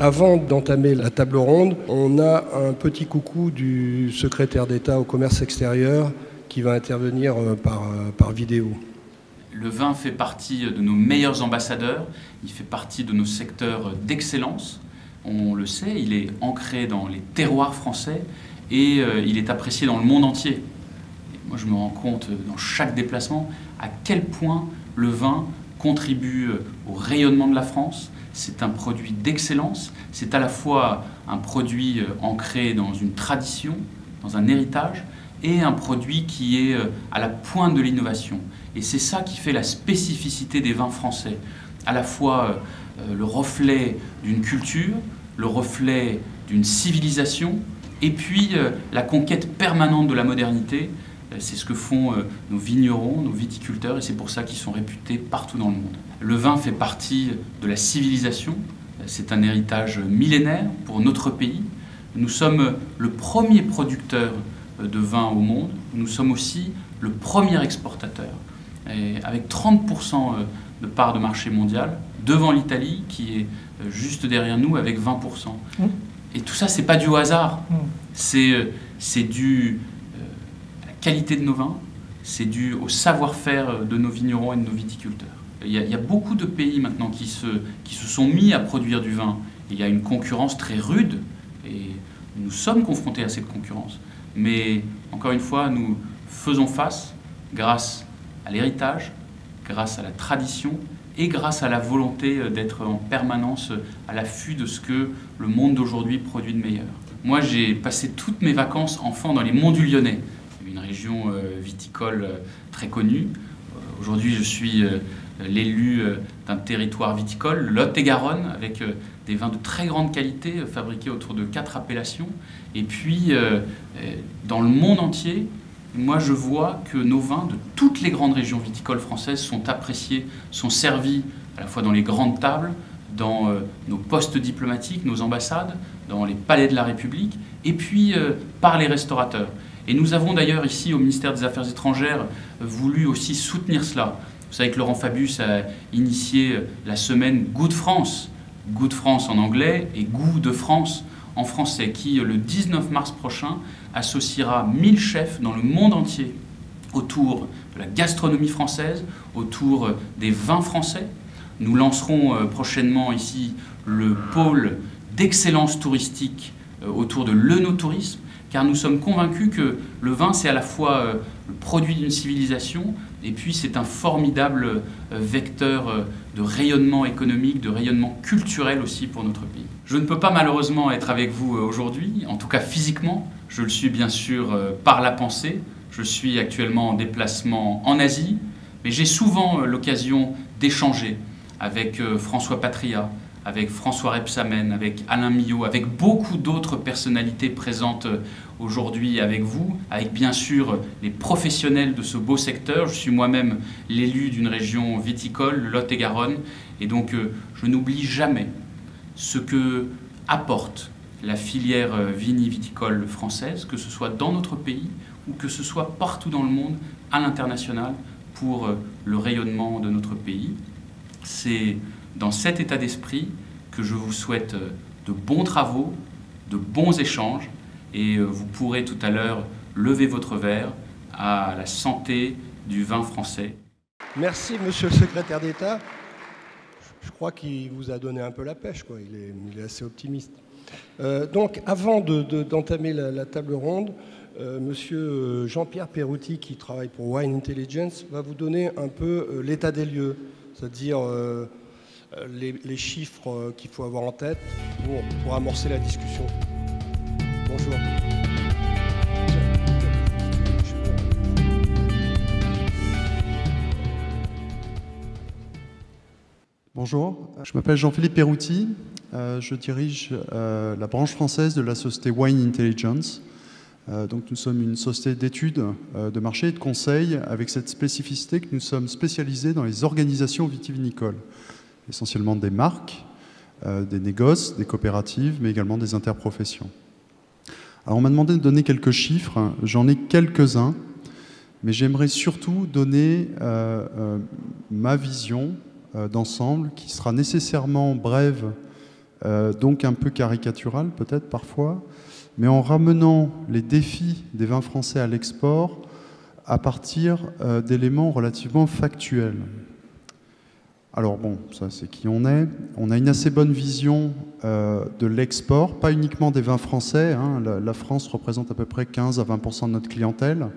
Avant d'entamer la table ronde, on a un petit coucou du secrétaire d'État au commerce extérieur qui va intervenir par vidéo. Le vin fait partie de nos meilleurs ambassadeurs, il fait partie de nos secteurs d'excellence. On le sait, il est ancré dans les terroirs français et il est apprécié dans le monde entier. Et moi, je me rends compte dans chaque déplacement à quel point le vin contribue au rayonnement de la France. C'est un produit d'excellence, c'est à la fois un produit ancré dans une tradition, dans un héritage, et un produit qui est à la pointe de l'innovation. Et c'est ça qui fait la spécificité des vins français. À la fois le reflet d'une culture, le reflet d'une civilisation, et puis la conquête permanente de la modernité. C'est ce que font nos vignerons, nos viticulteurs, et c'est pour ça qu'ils sont réputés partout dans le monde. Le vin fait partie de la civilisation, c'est un héritage millénaire pour notre pays. Nous sommes le premier producteur de vin au monde, nous sommes aussi le premier exportateur, et avec 30% de part de marché mondial, devant l'Italie qui est juste derrière nous avec 20%. Et tout ça, c'est pas dû au hasard, c'est dû à la qualité de nos vins, c'est dû au savoir-faire de nos vignerons et de nos viticulteurs. Il y a beaucoup de pays maintenant qui se sont mis à produire du vin. Il y a une concurrence très rude et nous sommes confrontés à cette concurrence. Mais encore une fois, nous faisons face grâce à l'héritage, grâce à la tradition et grâce à la volonté d'être en permanence à l'affût de ce que le monde d'aujourd'hui produit de meilleur. Moi, j'ai passé toutes mes vacances enfant dans les Monts du Lyonnais, une région viticole très connue. Aujourd'hui, je suis l'élu d'un territoire viticole, le Lot-et-Garonne, avec des vins de très grande qualité, fabriqués autour de 4 appellations. Et puis, dans le monde entier, moi je vois que nos vins de toutes les grandes régions viticoles françaises sont appréciés, sont servis à la fois dans les grandes tables, dans nos postes diplomatiques, nos ambassades, dans les palais de la République, et puis par les restaurateurs. Et nous avons d'ailleurs ici au ministère des Affaires étrangères voulu aussi soutenir cela. Vous savez que Laurent Fabius a initié la semaine Goût de France en anglais et Goût de France en français, qui le 19 mars prochain associera 1000 chefs dans le monde entier autour de la gastronomie française, autour des vins français. Nous lancerons prochainement ici le pôle d'excellence touristique autour de l'œnotourisme, car nous sommes convaincus que le vin, c'est à la fois le produit d'une civilisation, et puis c'est un formidable vecteur de rayonnement économique, de rayonnement culturel aussi pour notre pays. Je ne peux pas malheureusement être avec vous aujourd'hui, en tout cas physiquement. Je le suis bien sûr par la pensée. Je suis actuellement en déplacement en Asie, mais j'ai souvent l'occasion d'échanger avec François Patria, avec François Rebsamen, avec Alain Milhaud, avec beaucoup d'autres personnalités présentes aujourd'hui avec vous, avec bien sûr les professionnels de ce beau secteur. Je suis moi-même l'élu d'une région viticole, le Lot-et-Garonne, et donc je n'oublie jamais ce que apporte la filière vini-viticole française, que ce soit dans notre pays ou que ce soit partout dans le monde, à l'international, pour le rayonnement de notre pays. C'est dans cet état d'esprit que je vous souhaite de bons travaux, de bons échanges, et vous pourrez tout à l'heure lever votre verre à la santé du vin français. Merci, monsieur le secrétaire d'État. Je crois qu'il vous a donné un peu la pêche, quoi. Il est assez optimiste. Donc, avant d'entamer la table ronde, monsieur Jean-Pierre Perouti, qui travaille pour Wine Intelligence, va vous donner un peu l'état des lieux, c'est-à-dire les chiffres qu'il faut avoir en tête pour amorcer la discussion. Bonjour. Bonjour, je m'appelle Jean-Philippe Perouti, je dirige la branche française de la société Wine Intelligence. Donc nous sommes une société d'études de marché et de conseil avec cette spécificité que nous sommes spécialisés dans les organisations vitivinicoles, essentiellement des marques, des négoces, des coopératives, mais également des interprofessions. Alors on m'a demandé de donner quelques chiffres, j'en ai quelques-uns, mais j'aimerais surtout donner ma vision d'ensemble, qui sera nécessairement brève donc un peu caricatural peut-être parfois, mais en ramenant les défis des vins français à l'export à partir d'éléments relativement factuels. Alors bon, ça c'est qui on est. On a une assez bonne vision de l'export, pas uniquement des vins français. Hein. La France représente à peu près 15 à 20% de notre clientèle,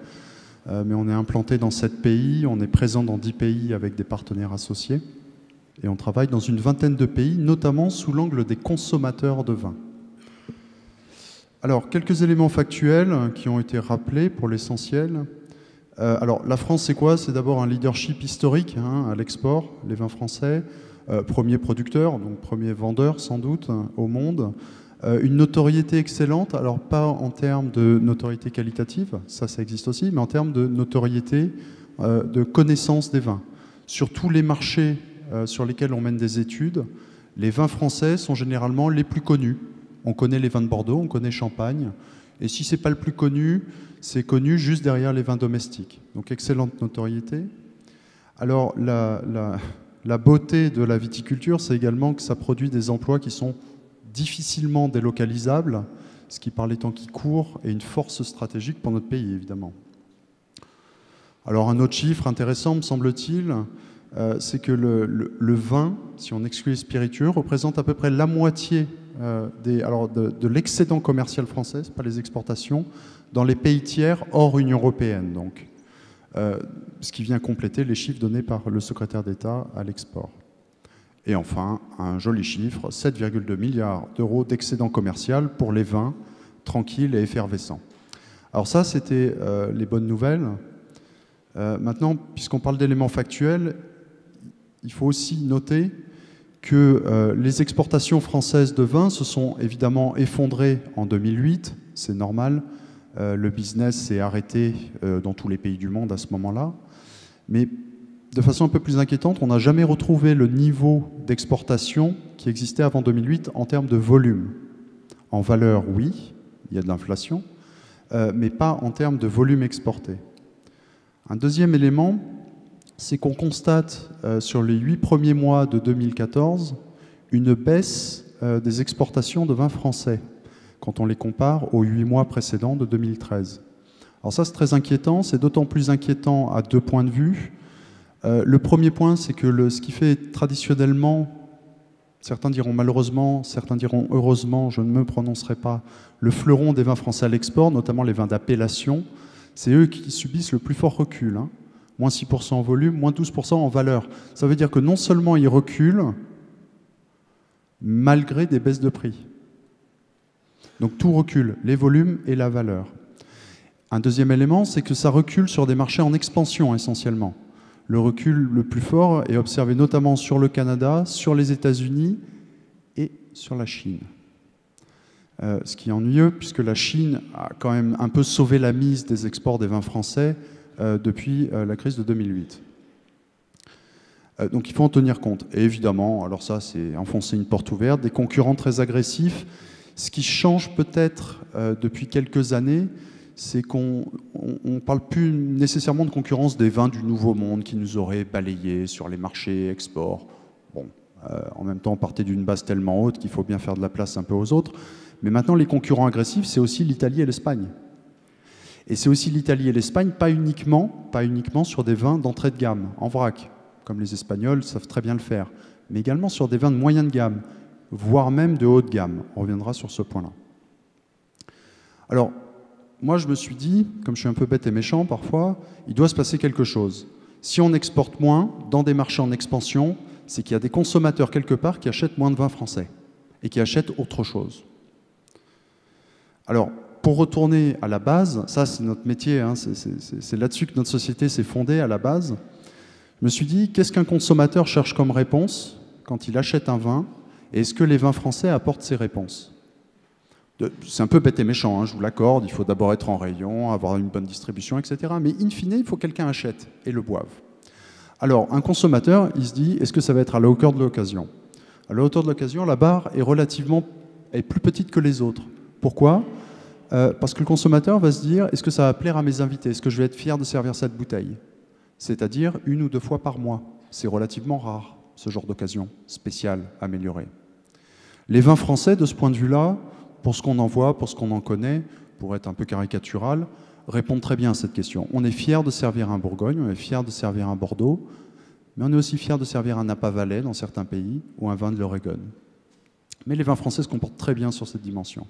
mais on est implanté dans 7 pays, on est présent dans 10 pays avec des partenaires associés, et on travaille dans une vingtaine de pays, notamment sous l'angle des consommateurs de vin. Alors, quelques éléments factuels qui ont été rappelés pour l'essentiel. Alors, la France, c'est quoi? C'est d'abord un leadership historique à l'export, les vins français, premier producteur, donc premier vendeur sans doute au monde, une notoriété excellente, alors pas en termes de notoriété qualitative, ça existe aussi, mais en termes de notoriété, de connaissance des vins. Sur tous les marchés sur lesquels on mène des études, les vins français sont généralement les plus connus. On connaît les vins de Bordeaux, on connaît Champagne, et si ce n'est pas le plus connu, c'est connu juste derrière les vins domestiques. Donc excellente notoriété. Alors la beauté de la viticulture, c'est également que ça produit des emplois qui sont difficilement délocalisables, ce qui par les temps qui courent est une force stratégique pour notre pays évidemment. Alors un autre chiffre intéressant me semble-t-il, c'est que le vin, si on exclut les spiritueux, représente à peu près la moitié de l'excédent commercial français, ce pas les exportations, dans les pays tiers hors Union européenne. Donc, ce qui vient compléter les chiffres donnés par le secrétaire d'État à l'export. Et enfin, un joli chiffre, 7,2 milliards d'euros d'excédent commercial pour les vins tranquilles et effervescents. Alors ça, c'était les bonnes nouvelles. Maintenant, puisqu'on parle d'éléments factuels, il faut aussi noter que les exportations françaises de vin se sont évidemment effondrées en 2008, c'est normal, le business s'est arrêté dans tous les pays du monde à ce moment-là, mais de façon un peu plus inquiétante, on n'a jamais retrouvé le niveau d'exportation qui existait avant 2008 en termes de volume. En valeur, oui, il y a de l'inflation, mais pas en termes de volume exporté. Un deuxième élément, c'est qu'on constate sur les 8 premiers mois de 2014 une baisse des exportations de vins français quand on les compare aux 8 mois précédents de 2013. Alors ça, c'est très inquiétant. C'est d'autant plus inquiétant à 2 points de vue. Le premier point, c'est que ce qui fait traditionnellement, certains diront malheureusement, certains diront heureusement, je ne me prononcerai pas, le fleuron des vins français à l'export, notamment les vins d'appellation, c'est eux qui subissent le plus fort recul. Moins 6% en volume, moins 12% en valeur. Ça veut dire que non seulement ils reculent, malgré des baisses de prix. Donc tout recule, les volumes et la valeur. Un deuxième élément, c'est que ça recule sur des marchés en expansion essentiellement. Le recul le plus fort est observé notamment sur le Canada, sur les États-Unis et sur la Chine. Ce qui est ennuyeux, puisque la Chine a quand même un peu sauvé la mise des exports des vins français depuis la crise de 2008. Donc il faut en tenir compte. Et évidemment, alors ça c'est enfoncer une porte ouverte, des concurrents très agressifs. Ce qui change peut-être depuis quelques années, c'est qu'on ne parle plus nécessairement de concurrence des vins du Nouveau Monde qui nous auraient balayés sur les marchés export. Bon, en même temps, on partait d'une base tellement haute qu'il faut bien faire de la place un peu aux autres. Mais maintenant, les concurrents agressifs, c'est aussi l'Italie et l'Espagne. Et c'est aussi l'Italie et l'Espagne, pas uniquement sur des vins d'entrée de gamme, en vrac, comme les Espagnols savent très bien le faire, mais également sur des vins de moyenne gamme, voire même de haut de gamme. On reviendra sur ce point-là. Alors, moi, je me suis dit, comme je suis un peu bête et méchant parfois, il doit se passer quelque chose. Si on exporte moins dans des marchés en expansion, c'est qu'il y a des consommateurs quelque part qui achètent moins de vin français et qui achètent autre chose. Alors, pour retourner à la base, ça c'est notre métier, c'est là-dessus que notre société s'est fondée à la base, je me suis dit, qu'est-ce qu'un consommateur cherche comme réponse quand il achète un vin, et est-ce que les vins français apportent ces réponses? C'est un peu bête et méchant, je vous l'accorde, il faut d'abord être en rayon, avoir une bonne distribution, etc. Mais in fine, il faut que quelqu'un achète et le boive. Alors, un consommateur, il se dit, est-ce que ça va être à la hauteur de l'occasion? À la hauteur de l'occasion, la barre est plus petite que les autres. Pourquoi? Parce que le consommateur va se dire, est-ce que ça va plaire à mes invités? Est-ce que je vais être fier de servir cette bouteille? C'est-à-dire 1 ou 2 fois par mois. C'est relativement rare, ce genre d'occasion spéciale, améliorée. Les vins français, de ce point de vue-là, pour ce qu'on en voit, pour ce qu'on en connaît, pour être un peu caricatural, répondent très bien à cette question. On est fiers de servir un Bourgogne, on est fiers de servir un Bordeaux, mais on est aussi fiers de servir un Napa Valley dans certains pays ou un vin de l'Oregon. Mais les vins français se comportent très bien sur cette dimension.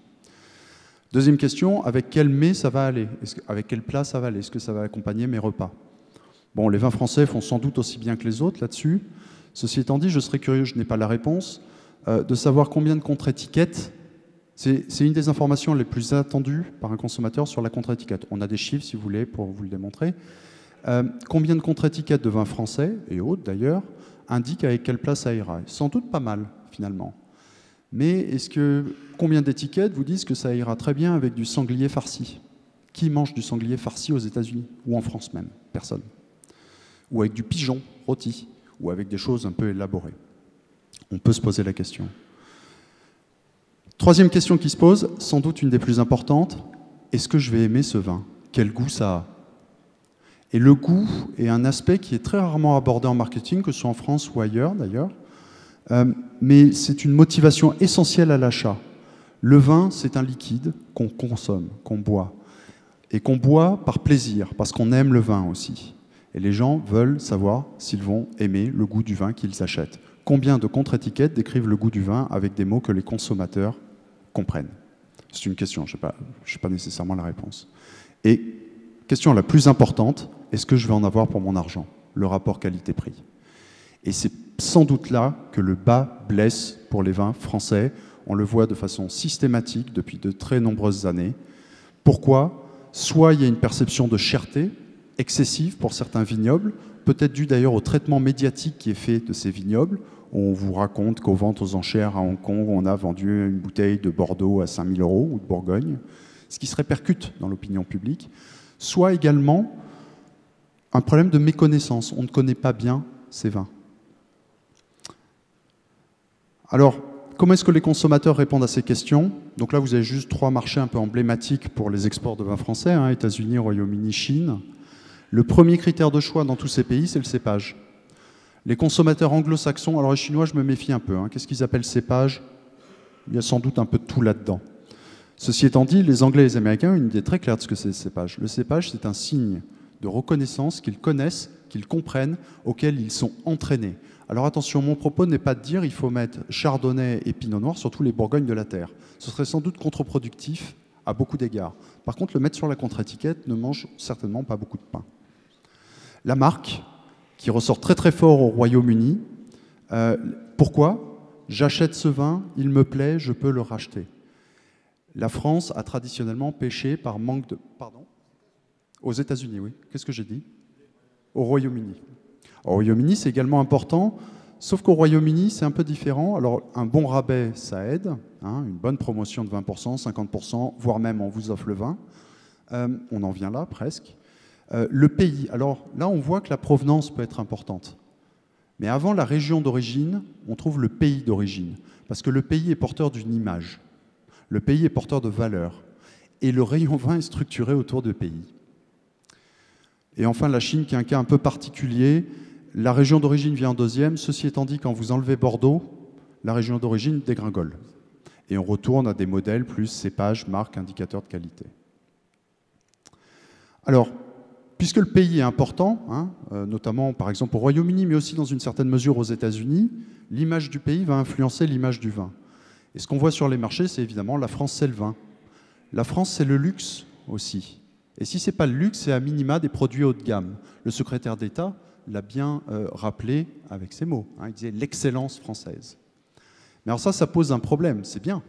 Deuxième question, avec quel mets ça va aller? Avec quel plat ça va aller? Est-ce que ça va accompagner mes repas? Bon, les vins français font sans doute aussi bien que les autres là-dessus. Ceci étant dit, je serais curieux, je n'ai pas la réponse, de savoir combien de contre-étiquettes. C'est une des informations les plus attendues par un consommateur sur la contre-étiquette. On a des chiffres, si vous voulez, pour vous le démontrer. Combien de contre-étiquettes de vins français, et autres d'ailleurs, indiquent avec quelle plat ça ira? Sans doute pas mal, finalement. Mais combien d'étiquettes vous disent que ça ira très bien avec du sanglier farci? Qui mange du sanglier farci aux États-Unis? Ou en France même? Personne. Ou avec du pigeon rôti? Ou avec des choses un peu élaborées? On peut se poser la question. Troisième question qui se pose, sans doute une des plus importantes, est-ce que je vais aimer ce vin? Quel goût ça a? Et le goût est un aspect qui est très rarement abordé en marketing, que ce soit en France ou ailleurs d'ailleurs, mais c'est une motivation essentielle à l'achat. Le vin, c'est un liquide qu'on consomme, qu'on boit, et qu'on boit par plaisir, parce qu'on aime le vin aussi. Et les gens veulent savoir s'ils vont aimer le goût du vin qu'ils achètent. Combien de contre-étiquettes décrivent le goût du vin avec des mots que les consommateurs comprennent? C'est une question, je n'ai pas nécessairement la réponse. Et question la plus importante, est-ce que je vais en avoir pour mon argent? Le rapport qualité-prix. Et c'est sans doute là que le bas blesse pour les vins français. On le voit de façon systématique depuis de très nombreuses années. Pourquoi? Soit il y a une perception de cherté excessive pour certains vignobles, peut-être dû d'ailleurs au traitement médiatique qui est fait de ces vignobles. On vous raconte qu'aux ventes aux enchères à Hong Kong, on a vendu une bouteille de Bordeaux à 5 000 € ou de Bourgogne, ce qui se répercute dans l'opinion publique. Soit également un problème de méconnaissance. On ne connaît pas bien ces vins. Alors, comment est-ce que les consommateurs répondent à ces questions? Donc là, vous avez juste 3 marchés un peu emblématiques pour les exports de vins français, hein, États-Unis, Royaume-Uni, Chine. Le premier critère de choix dans tous ces pays, c'est le cépage. Les consommateurs anglo-saxons, alors les Chinois, je me méfie un peu. Hein. Qu'est-ce qu'ils appellent cépage? Il y a sans doute un peu de tout là-dedans. Ceci étant dit, les Anglais et les Américains ont une idée très claire de ce que c'est le cépage. Le cépage, c'est un signe de reconnaissance qu'ils connaissent, qu'ils comprennent, auquel ils sont entraînés. Alors attention, mon propos n'est pas de dire qu'il faut mettre chardonnay et pinot noir sur tous les bourgognes de la terre. Ce serait sans doute contre-productif à beaucoup d'égards. Par contre, le mettre sur la contre-étiquette ne mange certainement pas beaucoup de pain. La marque, qui ressort très très fort au Royaume-Uni. Pourquoi? J'achète ce vin, il me plaît, je peux le racheter. La France a traditionnellement pêché par manque de... Pardon? Aux États-Unis, oui. Qu'est-ce que j'ai dit? Au Royaume-Uni. Au Royaume-Uni, c'est également important, sauf qu'au Royaume-Uni, c'est un peu différent. Alors, un bon rabais, ça aide, hein, une bonne promotion de 20%, 50%, voire même on vous offre le vin. On en vient là, presque. Le pays, alors là, on voit que la provenance peut être importante. Mais avant la région d'origine, on trouve le pays d'origine, parce que le pays est porteur d'une image. Le pays est porteur de valeurs. Et le rayon vin est structuré autour du pays. Et enfin, la Chine, qui est un cas un peu particulier. La région d'origine vient en deuxième. Ceci étant dit, quand vous enlevez Bordeaux, la région d'origine dégringole. Et on retourne à des modèles plus cépage, marque, indicateur de qualité. Alors, puisque le pays est important, hein, notamment par exemple au Royaume-Uni, mais aussi dans une certaine mesure aux États-Unis, l'image du pays va influencer l'image du vin. Et ce qu'on voit sur les marchés, c'est évidemment la France, c'est le vin. La France, c'est le luxe aussi. Et si ce n'est pas le luxe, c'est à minima des produits haut de gamme. Le secrétaire d'État l'a bien rappelé avec ces mots. Hein, il disait l'excellence française. Mais alors ça pose un problème, c'est bien.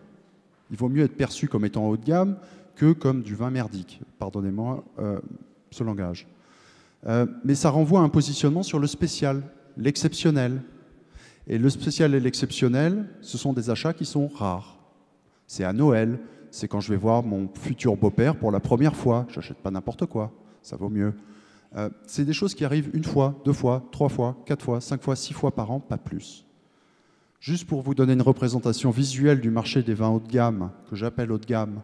Il vaut mieux être perçu comme étant haut de gamme que comme du vin merdique. Pardonnez-moi ce langage. Mais ça renvoie à un positionnement sur le spécial, l'exceptionnel. Et le spécial et l'exceptionnel, ce sont des achats qui sont rares. C'est à Noël, c'est quand je vais voir mon futur beau-père pour la première fois. Je n'achète pas n'importe quoi, ça vaut mieux. C'est des choses qui arrivent 1 fois, 2 fois, 3 fois, 4 fois, 5 fois, 6 fois par an, pas plus. Juste pour vous donner une représentation visuelle du marché des vins haut de gamme, que j'appelle haut de gamme,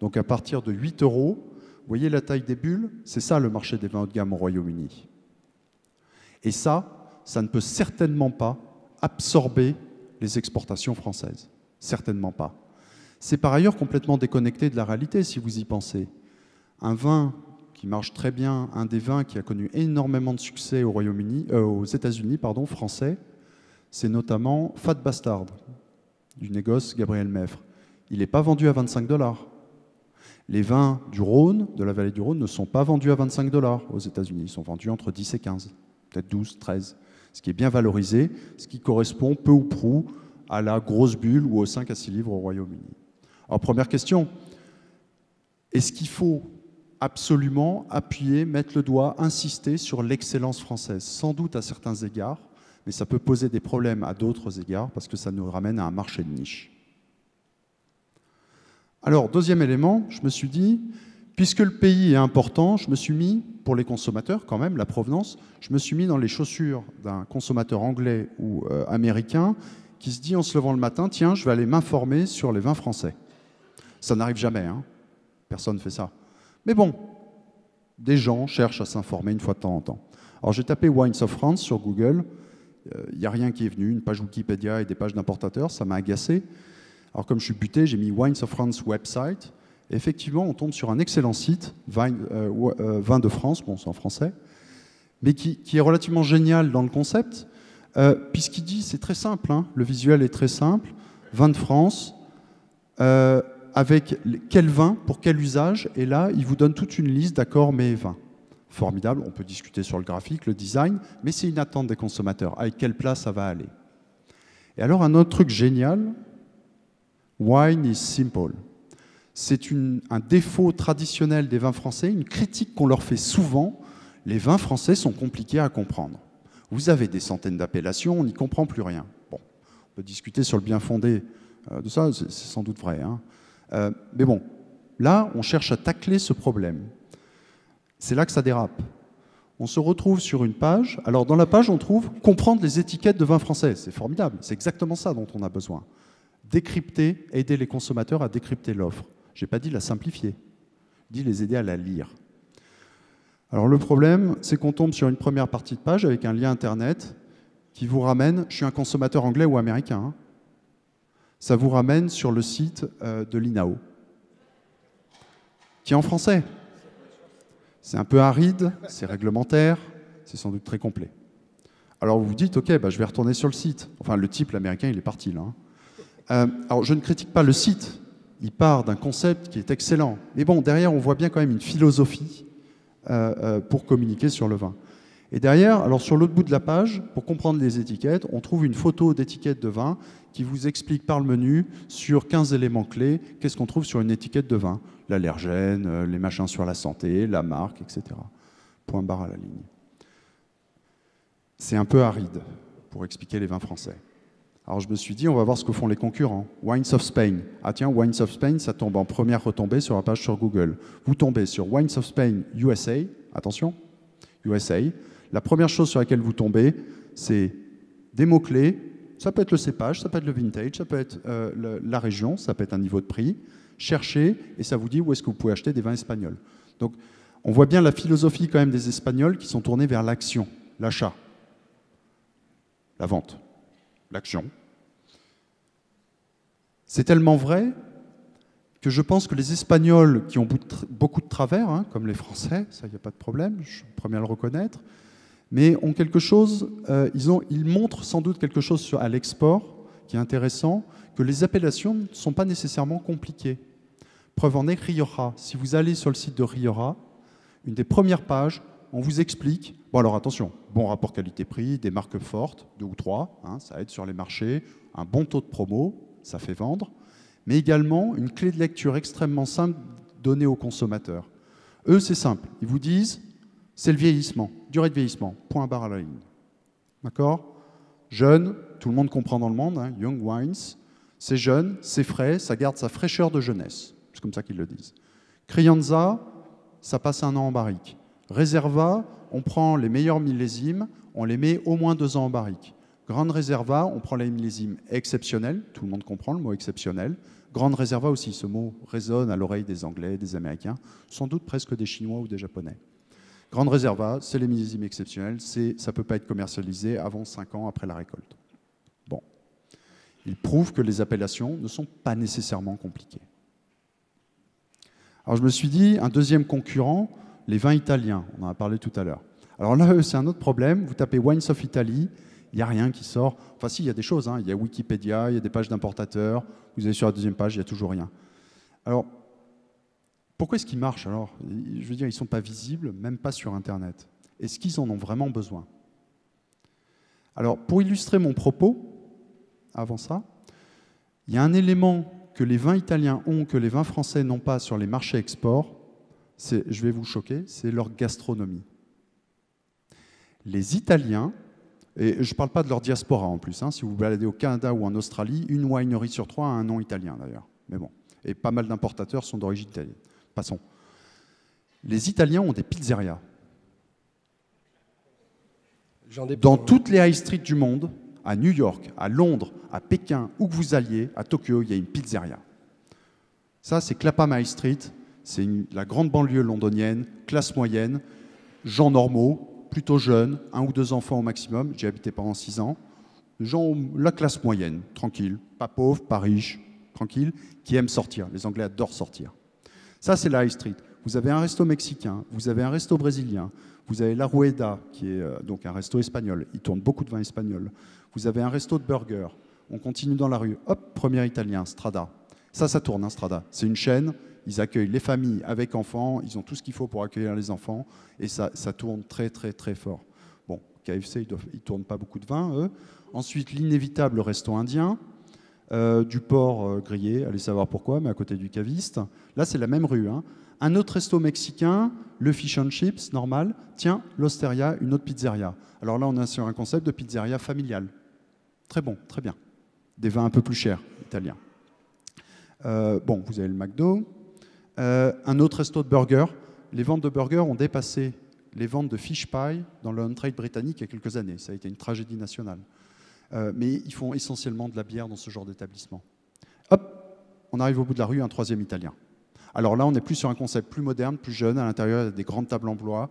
donc à partir de 8 €, vous voyez la taille des bulles, c'est ça le marché des vins haut de gamme au Royaume-Uni. Et ça ne peut certainement pas absorber les exportations françaises. Certainement pas. C'est par ailleurs complètement déconnecté de la réalité, si vous y pensez. Un vin qui marche très bien, un des vins qui a connu énormément de succès au Royaume-Uni, aux États-Unis, pardon, français, c'est notamment Fat Bastard, du négoce Gabriel Meffre. Il n'est pas vendu à 25 $. Les vins du Rhône, de la vallée du Rhône, ne sont pas vendus à 25 $ aux États-Unis. Ils sont vendus entre 10 et 15, peut-être 12, 13. Ce qui est bien valorisé, ce qui correspond peu ou prou à la grosse bulle ou aux 5 à 6 livres au Royaume-Uni. Alors, première question, est-ce qu'il faut absolument appuyer, mettre le doigt, insister sur l'excellence française? Sans doute à certains égards, mais ça peut poser des problèmes à d'autres égards parce que ça nous ramène à un marché de niche. Alors, deuxième élément, je me suis dit, puisque le pays est important, je me suis mis, pour les consommateurs quand même, la provenance, je me suis mis dans les chaussures d'un consommateur anglais ou américain qui se dit en se levant le matin, tiens, je vais aller m'informer sur les vins français. Ça n'arrive jamais, hein. Personne ne fait ça. Mais bon, des gens cherchent à s'informer une fois de temps en temps. Alors j'ai tapé Wines of France sur Google, il n'y a rien qui est venu, une page Wikipédia et des pages d'importateurs, ça m'a agacé. Alors comme je suis buté, j'ai mis Wines of France website. Et effectivement, on tombe sur un excellent site, Vin de France, bon c'est en français, mais qui est relativement génial dans le concept, puisqu'il dit, c'est très simple, hein, le visuel est très simple, Vin de France, avec quel vin, pour quel usage, et là, il vous donne toute une liste d'accords mets et vins. Formidable, on peut discuter sur le graphique, le design, mais c'est une attente des consommateurs, avec quelle place ça va aller. Et alors, un autre truc génial, Wine is simple. C'est un défaut traditionnel des vins français, une critique qu'on leur fait souvent, les vins français sont compliqués à comprendre. Vous avez des centaines d'appellations, on n'y comprend plus rien. Bon, on peut discuter sur le bien fondé de ça, c'est sans doute vrai, hein. Mais bon, là, on cherche à tacler ce problème. C'est là que ça dérape. On se retrouve sur une page. Alors, dans la page, on trouve « Comprendre les étiquettes de vin français ». C'est formidable. C'est exactement ça dont on a besoin. Décrypter, aider les consommateurs à décrypter l'offre. Je n'ai pas dit la simplifier. Je dis les aider à la lire. Alors, le problème, c'est qu'on tombe sur une première partie de page avec un lien Internet qui vous ramène... Je suis un consommateur anglais ou américain, hein. Ça vous ramène sur le site de l'INAO, qui est en français. C'est un peu aride, c'est réglementaire, c'est sans doute très complet. Alors vous vous dites, ok, bah, je vais retourner sur le site. Enfin, le type, l'américain, il est parti là, hein. Alors je ne critique pas le site, il part d'un concept qui est excellent. Mais bon, derrière, on voit bien quand même une philosophie pour communiquer sur le vin. Et derrière, alors sur l'autre bout de la page, pour comprendre les étiquettes, on trouve une photo d'étiquette de vin qui vous explique par le menu sur 15 éléments clés qu'est-ce qu'on trouve sur une étiquette de vin. L'allergène, les machins sur la santé, la marque, etc. Point barre à la ligne. C'est un peu aride pour expliquer les vins français. Alors je me suis dit, on va voir ce que font les concurrents. Wines of Spain. Ah tiens, Wines of Spain, ça tombe en première retombée sur la page sur Google. Vous tombez sur Wines of Spain USA, attention, USA. La première chose sur laquelle vous tombez, c'est des mots-clés. Ça peut être le cépage, ça peut être le vintage, ça peut être la région, ça peut être un niveau de prix. Cherchez et ça vous dit où est-ce que vous pouvez acheter des vins espagnols. Donc, on voit bien la philosophie quand même des Espagnols qui sont tournés vers l'action, l'achat, la vente, l'action. C'est tellement vrai que je pense que les Espagnols qui ont beaucoup de travers, hein, comme les Français, ça, il n'y a pas de problème, je suis le premier à le reconnaître, mais ont quelque chose, ils montrent sans doute quelque chose à l'export qui est intéressant, que les appellations ne sont pas nécessairement compliquées. Preuve en est, Rioja. Si vous allez sur le site de Rioja, une des premières pages, on vous explique, bon alors attention, bon rapport qualité-prix, des marques fortes, 2 ou 3, hein, ça aide sur les marchés, un bon taux de promo, ça fait vendre, mais également une clé de lecture extrêmement simple donnée aux consommateurs. Eux, c'est simple, ils vous disent, c'est le vieillissement, durée de vieillissement, point barre à la ligne. D'accord ? Jeune, tout le monde comprend dans le monde, hein, Young Wines, c'est jeune, c'est frais, ça garde sa fraîcheur de jeunesse. C'est comme ça qu'ils le disent. Crianza, ça passe 1 an en barrique. Reserva, on prend les meilleurs millésimes, on les met au moins 2 ans en barrique. Grande Reserva, on prend les millésimes exceptionnels, tout le monde comprend le mot exceptionnel. Grande Reserva aussi, ce mot résonne à l'oreille des Anglais, des Américains, sans doute presque des Chinois ou des Japonais. Grande Reserva, c'est les millésimes exceptionnels, ça ne peut pas être commercialisé avant 5 ans après la récolte. Bon. Il prouve que les appellations ne sont pas nécessairement compliquées. Alors je me suis dit, un deuxième concurrent, les vins italiens, on en a parlé tout à l'heure. Alors là, c'est un autre problème, vous tapez Wines of Italy, il n'y a rien qui sort. Enfin si, il y a des choses, hein. Il y a Wikipédia, il y a des pages d'importateurs, vous allez sur la deuxième page, il n'y a toujours rien. Alors, pourquoi est-ce qu'ils marchent alors? Je veux dire, ils ne sont pas visibles, même pas sur Internet. Est-ce qu'ils en ont vraiment besoin? Alors, pour illustrer mon propos, avant ça, il y a un élément que les vins italiens ont, que les vins français n'ont pas sur les marchés export, je vais vous choquer, c'est leur gastronomie. Les Italiens, et je ne parle pas de leur diaspora en plus, hein, si vous vous baladez au Canada ou en Australie, une winery sur 3 a un nom italien d'ailleurs, mais bon, et pas mal d'importateurs sont d'origine italienne. Passons. Les Italiens ont des pizzerias. Dans toutes les high street du monde, à New York, à Londres, à Pékin, où que vous alliez, à Tokyo, il y a une pizzeria. Ça, c'est Clapham High Street, c'est la grande banlieue londonienne, classe moyenne, gens normaux, plutôt jeunes, 1 ou 2 enfants au maximum, j'y ai habité pendant 6 ans, gens, la classe moyenne, tranquille, pas pauvre, pas riche, tranquille, qui aiment sortir. Les Anglais adorent sortir. Ça, c'est la high street. Vous avez un resto mexicain, vous avez un resto brésilien, vous avez La Rueda, qui est donc un resto espagnol. Il tourne beaucoup de vin espagnol. Vous avez un resto de burgers. On continue dans la rue. Hop, premier italien, Strada. Ça tourne, hein, Strada. C'est une chaîne. Ils accueillent les familles avec enfants. Ils ont tout ce qu'il faut pour accueillir les enfants. Et ça tourne très, très, très fort. Bon, KFC, ils ne tournent pas beaucoup de vin, eux. Ensuite, l'inévitable resto indien. Du porc grillé, allez savoir pourquoi, mais à côté du caviste. Là, c'est la même rue, hein. Un autre resto mexicain, le Fish and Chips, normal. Tiens, l'Osteria, une autre pizzeria. Alors là, on est sur un concept de pizzeria familiale. Très bon, très bien. Des vins un peu plus chers, italiens. Bon, vous avez le McDo. Un autre resto de burgers. Les ventes de burgers ont dépassé les ventes de fish pie dans le on-trade britannique il y a quelques années. Ça a été une tragédie nationale. Mais ils font essentiellement de la bière dans ce genre d'établissement. Hop, on arrive au bout de la rue, un troisième italien. Alors là, on est plus sur un concept plus moderne, plus jeune. À l'intérieur, il y a des grandes tables en bois.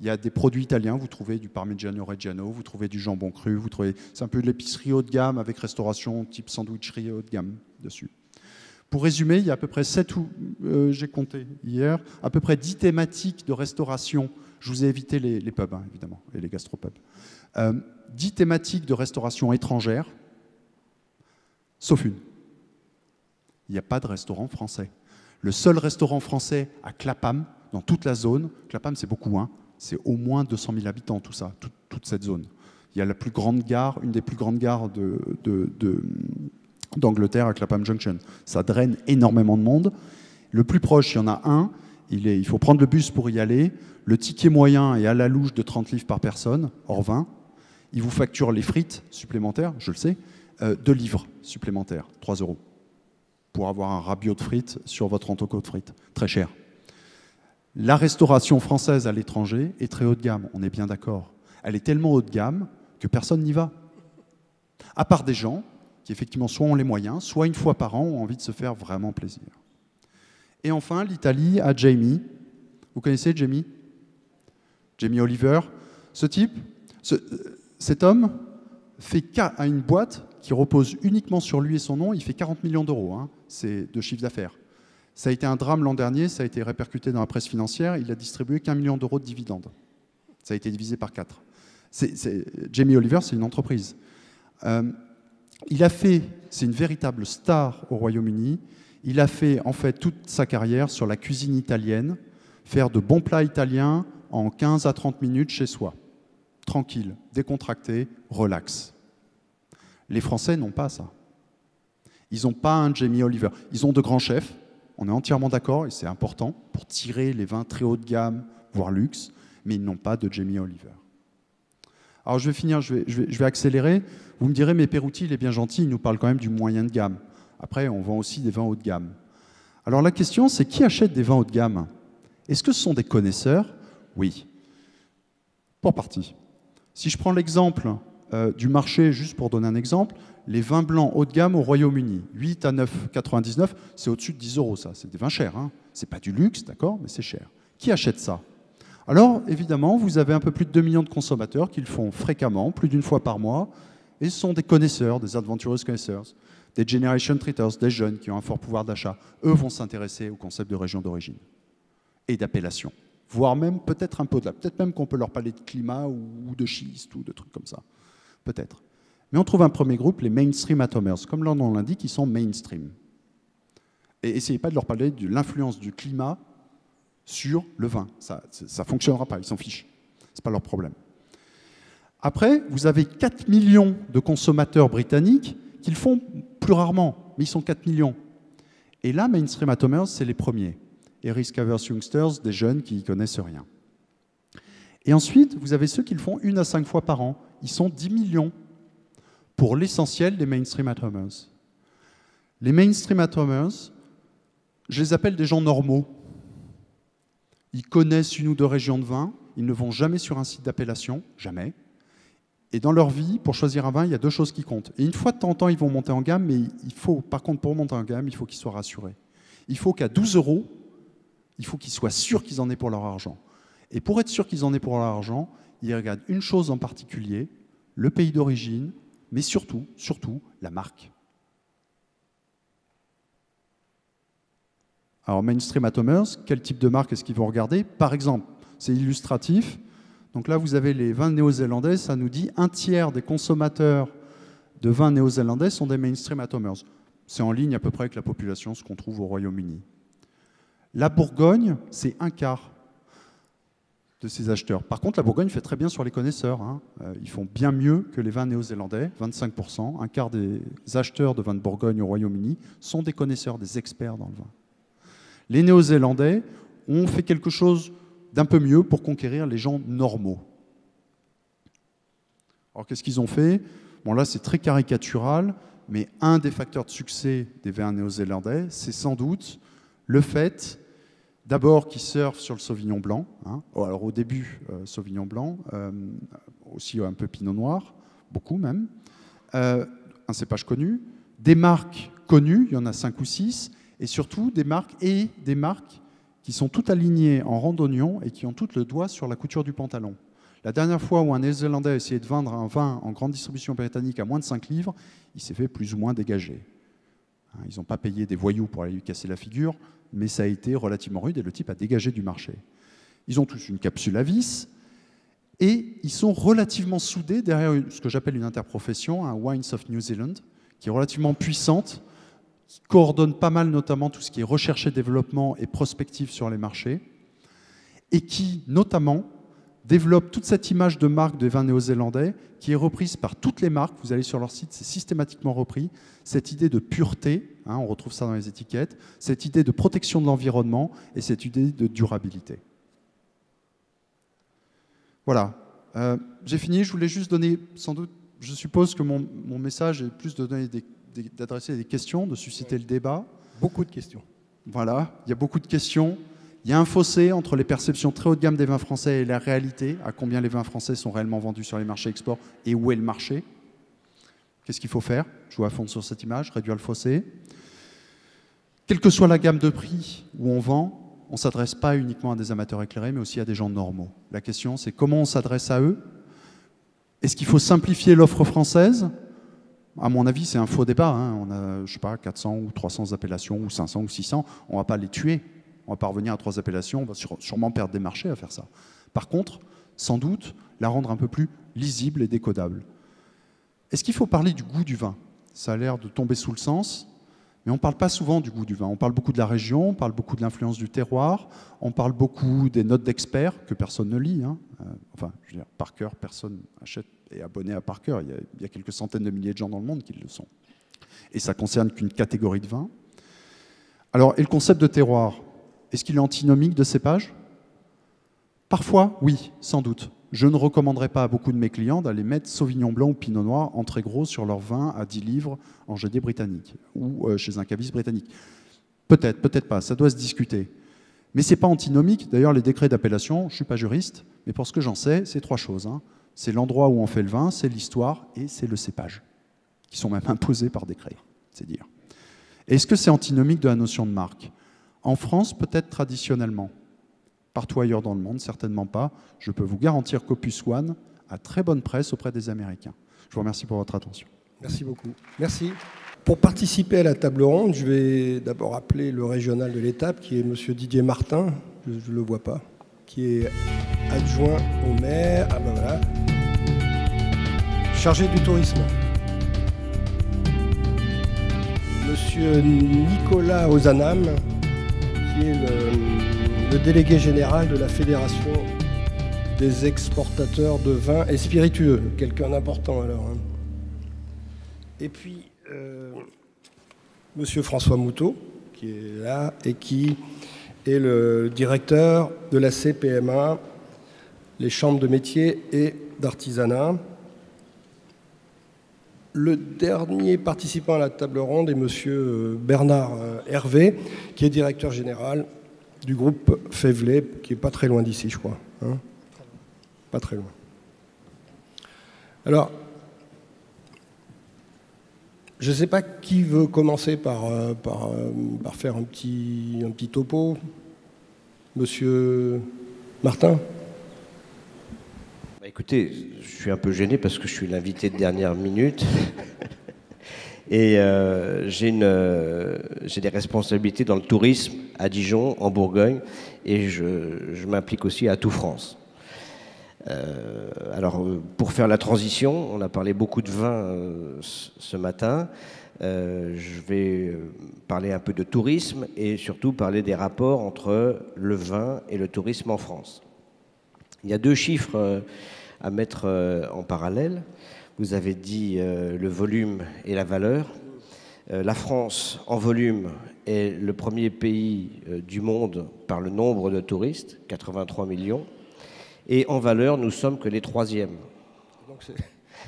Il y a des produits italiens. Vous trouvez du Parmigiano Reggiano, vous trouvez du jambon cru, vous trouvez... C'est un peu de l'épicerie haut de gamme avec restauration type sandwicherie haut de gamme dessus. Pour résumer, il y a à peu près 7 ou... j'ai compté hier, à peu près 10 thématiques de restauration. Je vous ai évité les pubs, hein, évidemment, et les gastropubs. 10 thématiques de restauration étrangère, sauf une. Il n'y a pas de restaurant français. Le seul restaurant français à Clapham, dans toute la zone, Clapham c'est beaucoup, hein, c'est au moins 200 000 habitants, tout ça, toute cette zone. Il y a la plus grande gare, une des plus grandes gares d'Angleterre à Clapham Junction. Ça draine énormément de monde. Le plus proche, il y en a un, il faut prendre le bus pour y aller. Le ticket moyen est à la louche de 30 livres par personne, hors vin. Il vous facture les frites supplémentaires, je le sais, 2 livres supplémentaires, 3 €, pour avoir un rabiot de frites sur votre entrecôte de frites. Très cher. La restauration française à l'étranger est très haut de gamme, on est bien d'accord. Elle est tellement haut de gamme que personne n'y va. À part des gens qui, effectivement, soit ont les moyens, soit une fois par an ont envie de se faire vraiment plaisir. Et enfin, l'Italie a Jamie. Vous connaissez Jamie? Jamie Oliver. Ce type, cet homme a une boîte qui repose uniquement sur lui et son nom. Il fait 40 millions d'euros, hein, de chiffre d'affaires. Ça a été un drame l'an dernier, ça a été répercuté dans la presse financière. Il a distribué qu'1 million d'euros de dividendes. Ça a été divisé par 4. Jamie Oliver, c'est une entreprise. C'est une véritable star au Royaume-Uni. Il a fait en fait toute sa carrière sur la cuisine italienne, faire de bons plats italiens en 15 à 30 minutes chez soi. Tranquille, décontracté, relax. Les Français n'ont pas ça. Ils n'ont pas un Jamie Oliver. Ils ont de grands chefs, on est entièrement d'accord, et c'est important pour tirer les vins très haut de gamme, voire luxe, mais ils n'ont pas de Jamie Oliver. Alors je vais finir, je vais accélérer. Vous me direz, mais Perutti, il est bien gentil, il nous parle quand même du moyen de gamme. Après, on vend aussi des vins haut de gamme. Alors la question, c'est qui achète des vins haut de gamme? Est-ce que ce sont des connaisseurs? Oui, pour partie. Si je prends l'exemple du marché, juste pour donner un exemple, les vins blancs haut de gamme au Royaume-Uni, 8 à 9,99, c'est au-dessus de 10 €, ça. C'est des vins chers, hein. C'est pas du luxe, d'accord, mais c'est cher. Qui achète ça? Alors, évidemment, vous avez un peu plus de 2 millions de consommateurs qui le font fréquemment, plus d'une fois par mois, Et ce sont des connaisseurs, des adventurous connaisseurs, des generation treaters, des jeunes qui ont un fort pouvoir d'achat. Eux vont s'intéresser au concept de région d'origine et d'appellation. Voire même peut-être un peu au-delà. Peut-être même qu'on peut leur parler de climat ou de schiste ou de trucs comme ça. Peut-être. Mais on trouve un premier groupe, les mainstream atomers. Comme leur nom l'indique, ils sont mainstream. Et essayez pas de leur parler de l'influence du climat sur le vin. Ça ne fonctionnera pas, ils s'en fichent. Ce n'est pas leur problème. Après, vous avez 4 millions de consommateurs britanniques qui le font plus rarement, mais ils sont 4 millions. Et là, mainstream atomers, c'est les premiers. Et risk-averse youngsters, des jeunes qui n'y connaissent rien. Et ensuite, vous avez ceux qui le font 1 à 5 fois par an. Ils sont 10 millions pour l'essentiel des mainstream atomers. Les mainstream atomers, je les appelle des gens normaux. Ils connaissent 1 ou 2 régions de vin, ils ne vont jamais sur un site d'appellation, jamais. Et dans leur vie, pour choisir un vin, il y a 2 choses qui comptent. Et une fois de temps en temps, ils vont monter en gamme, mais il faut, par contre, pour monter en gamme, il faut qu'ils soient rassurés. Il faut qu'à 12 €, il faut qu'ils soient sûrs qu'ils en aient pour leur argent. Et pour être sûr qu'ils en aient pour leur argent, ils regardent une chose en particulier, le pays d'origine, mais surtout, la marque. Alors, mainstream atomers, quel type de marque est-ce qu'ils vont regarder? Par exemple, c'est illustratif. Donc là, vous avez les vins néo-zélandais, ça nous dit 1/3 des consommateurs de vins néo-zélandais sont des mainstream atomers. C'est en ligne à peu près avec la population, ce qu'on trouve au Royaume-Uni. La Bourgogne, c'est 1/4 de ces acheteurs. Par contre, la Bourgogne fait très bien sur les connaisseurs. Hein. Ils font bien mieux que les vins néo-zélandais, 25%. 1/4 des acheteurs de vins de Bourgogne au Royaume-Uni sont des connaisseurs, des experts dans le vin. Les Néo-Zélandais ont fait quelque chose d'un peu mieux pour conquérir les gens normaux. Alors qu'est-ce qu'ils ont fait? Bon là c'est très caricatural, mais un des facteurs de succès des vins néo-zélandais, c'est sans doute le fait, d'abord qu'ils surfent sur le Sauvignon blanc. Hein. Alors au début, Sauvignon blanc, aussi un peu Pinot noir, beaucoup même. Un cépage connu, des marques connues, il y en a 5 ou 6, et surtout des marques qui sont toutes alignées en rang d'oignon et qui ont toutes le doigt sur la couture du pantalon. La dernière fois où un Néo-Zélandais a essayé de vendre un vin en grande distribution britannique à moins de 5 livres, il s'est fait plus ou moins dégager. Ils n'ont pas payé des voyous pour aller lui casser la figure, mais ça a été relativement rude et le type a dégagé du marché. Ils ont tous une capsule à vis et ils sont relativement soudés derrière ce que j'appelle une interprofession, un Wines of New Zealand, qui est relativement puissante, qui coordonne pas mal notamment tout ce qui est recherche et développement et prospective sur les marchés, et qui notamment développe toute cette image de marque des vins néo-zélandais qui est reprise par toutes les marques. Vous allez sur leur site, c'est systématiquement repris. Cette idée de pureté, hein, on retrouve ça dans les étiquettes, cette idée de protection de l'environnement et cette idée de durabilité. Voilà. J'ai fini. Je voulais juste donner, sans doute, je suppose que mon message est plus de donner d'adresser des questions, de susciter le débat. Beaucoup de questions. Voilà, il y a beaucoup de questions. Il y a un fossé entre les perceptions très haut de gamme des vins français et la réalité, à combien les vins français sont réellement vendus sur les marchés export et où est le marché. Qu'est-ce qu'il faut faire? Jouer à fond sur cette image, réduire le fossé. Quelle que soit la gamme de prix où on vend, on ne s'adresse pas uniquement à des amateurs éclairés, mais aussi à des gens normaux. La question, c'est comment on s'adresse à eux? Est-ce qu'il faut simplifier l'offre française? À mon avis, c'est un faux débat. Hein. On a, je sais pas, 400 ou 300 appellations, ou 500 ou 600. On ne va pas les tuer. On va pas revenir à 3 appellations. On va sûrement perdre des marchés à faire ça. Par contre, sans doute, la rendre un peu plus lisible et décodable. Est-ce qu'il faut parler du goût du vin? Ça a l'air de tomber sous le sens, mais on ne parle pas souvent du goût du vin. On parle beaucoup de la région, on parle beaucoup de l'influence du terroir, on parle beaucoup des notes d'experts que personne ne lit. Hein. Enfin, je veux dire, par cœur, personne achète et est abonné à par cœur. Il y a quelques centaines de milliers de gens dans le monde qui le sont. Et ça ne concerne qu'une catégorie de vins. Alors, et le concept de terroir, est-ce qu'il est antinomique de cépage? Parfois, oui, sans doute. Je ne recommanderais pas à beaucoup de mes clients d'aller mettre Sauvignon blanc ou Pinot noir en très gros sur leur vin à 10 livres en GD britannique ou chez un caviste britannique. Peut-être, peut-être pas, ça doit se discuter. Mais ce n'est pas antinomique. D'ailleurs, les décrets d'appellation, je ne suis pas juriste, mais pour ce que j'en sais, c'est 3 choses. Hein. C'est l'endroit où on fait le vin, c'est l'histoire et c'est le cépage, qui sont même imposés par décret, c'est dire. Est-ce que c'est antinomique de la notion de marque? En France, peut-être traditionnellement. Partout ailleurs dans le monde, certainement pas. Je peux vous garantir qu'Opus One a très bonne presse auprès des Américains. Je vous remercie pour votre attention. Merci beaucoup. Merci. Pour participer à la table ronde, je vais d'abord appeler le régional de l'étape, qui est M. Didier Martin, je ne le vois pas, qui est adjoint au maire, ah ben voilà, chargé du tourisme. Monsieur Nicolas Ozanam, qui est le délégué général de la Fédération des exportateurs de vins et spiritueux. Quelqu'un d'important alors. Hein. Et puis, monsieur François Moutot, qui est là et qui est le directeur de la CPMA, les chambres de métiers et d'artisanat. Le dernier participant à la table ronde est monsieur Bernard Hervé, qui est directeur général du groupe Févelet, qui n'est pas très loin d'ici, je crois. Hein, pas très loin. Alors, je ne sais pas qui veut commencer par faire un petit topo. Monsieur Martin ? Écoutez, je suis un peu gêné parce que je suis l'invité de dernière minute et j'ai des responsabilités dans le tourisme à Dijon, en Bourgogne, et je m'implique aussi à Tout France. Alors, pour faire la transition, on a parlé beaucoup de vin ce matin. Je vais parler un peu de tourisme et surtout parler des rapports entre le vin et le tourisme en France. Il y a deux chiffres à mettre en parallèle. Vous avez dit le volume et la valeur. La France, en volume, est le premier pays du monde par le nombre de touristes, 83 millions. Et en valeur, nous sommes que les troisièmes. Donc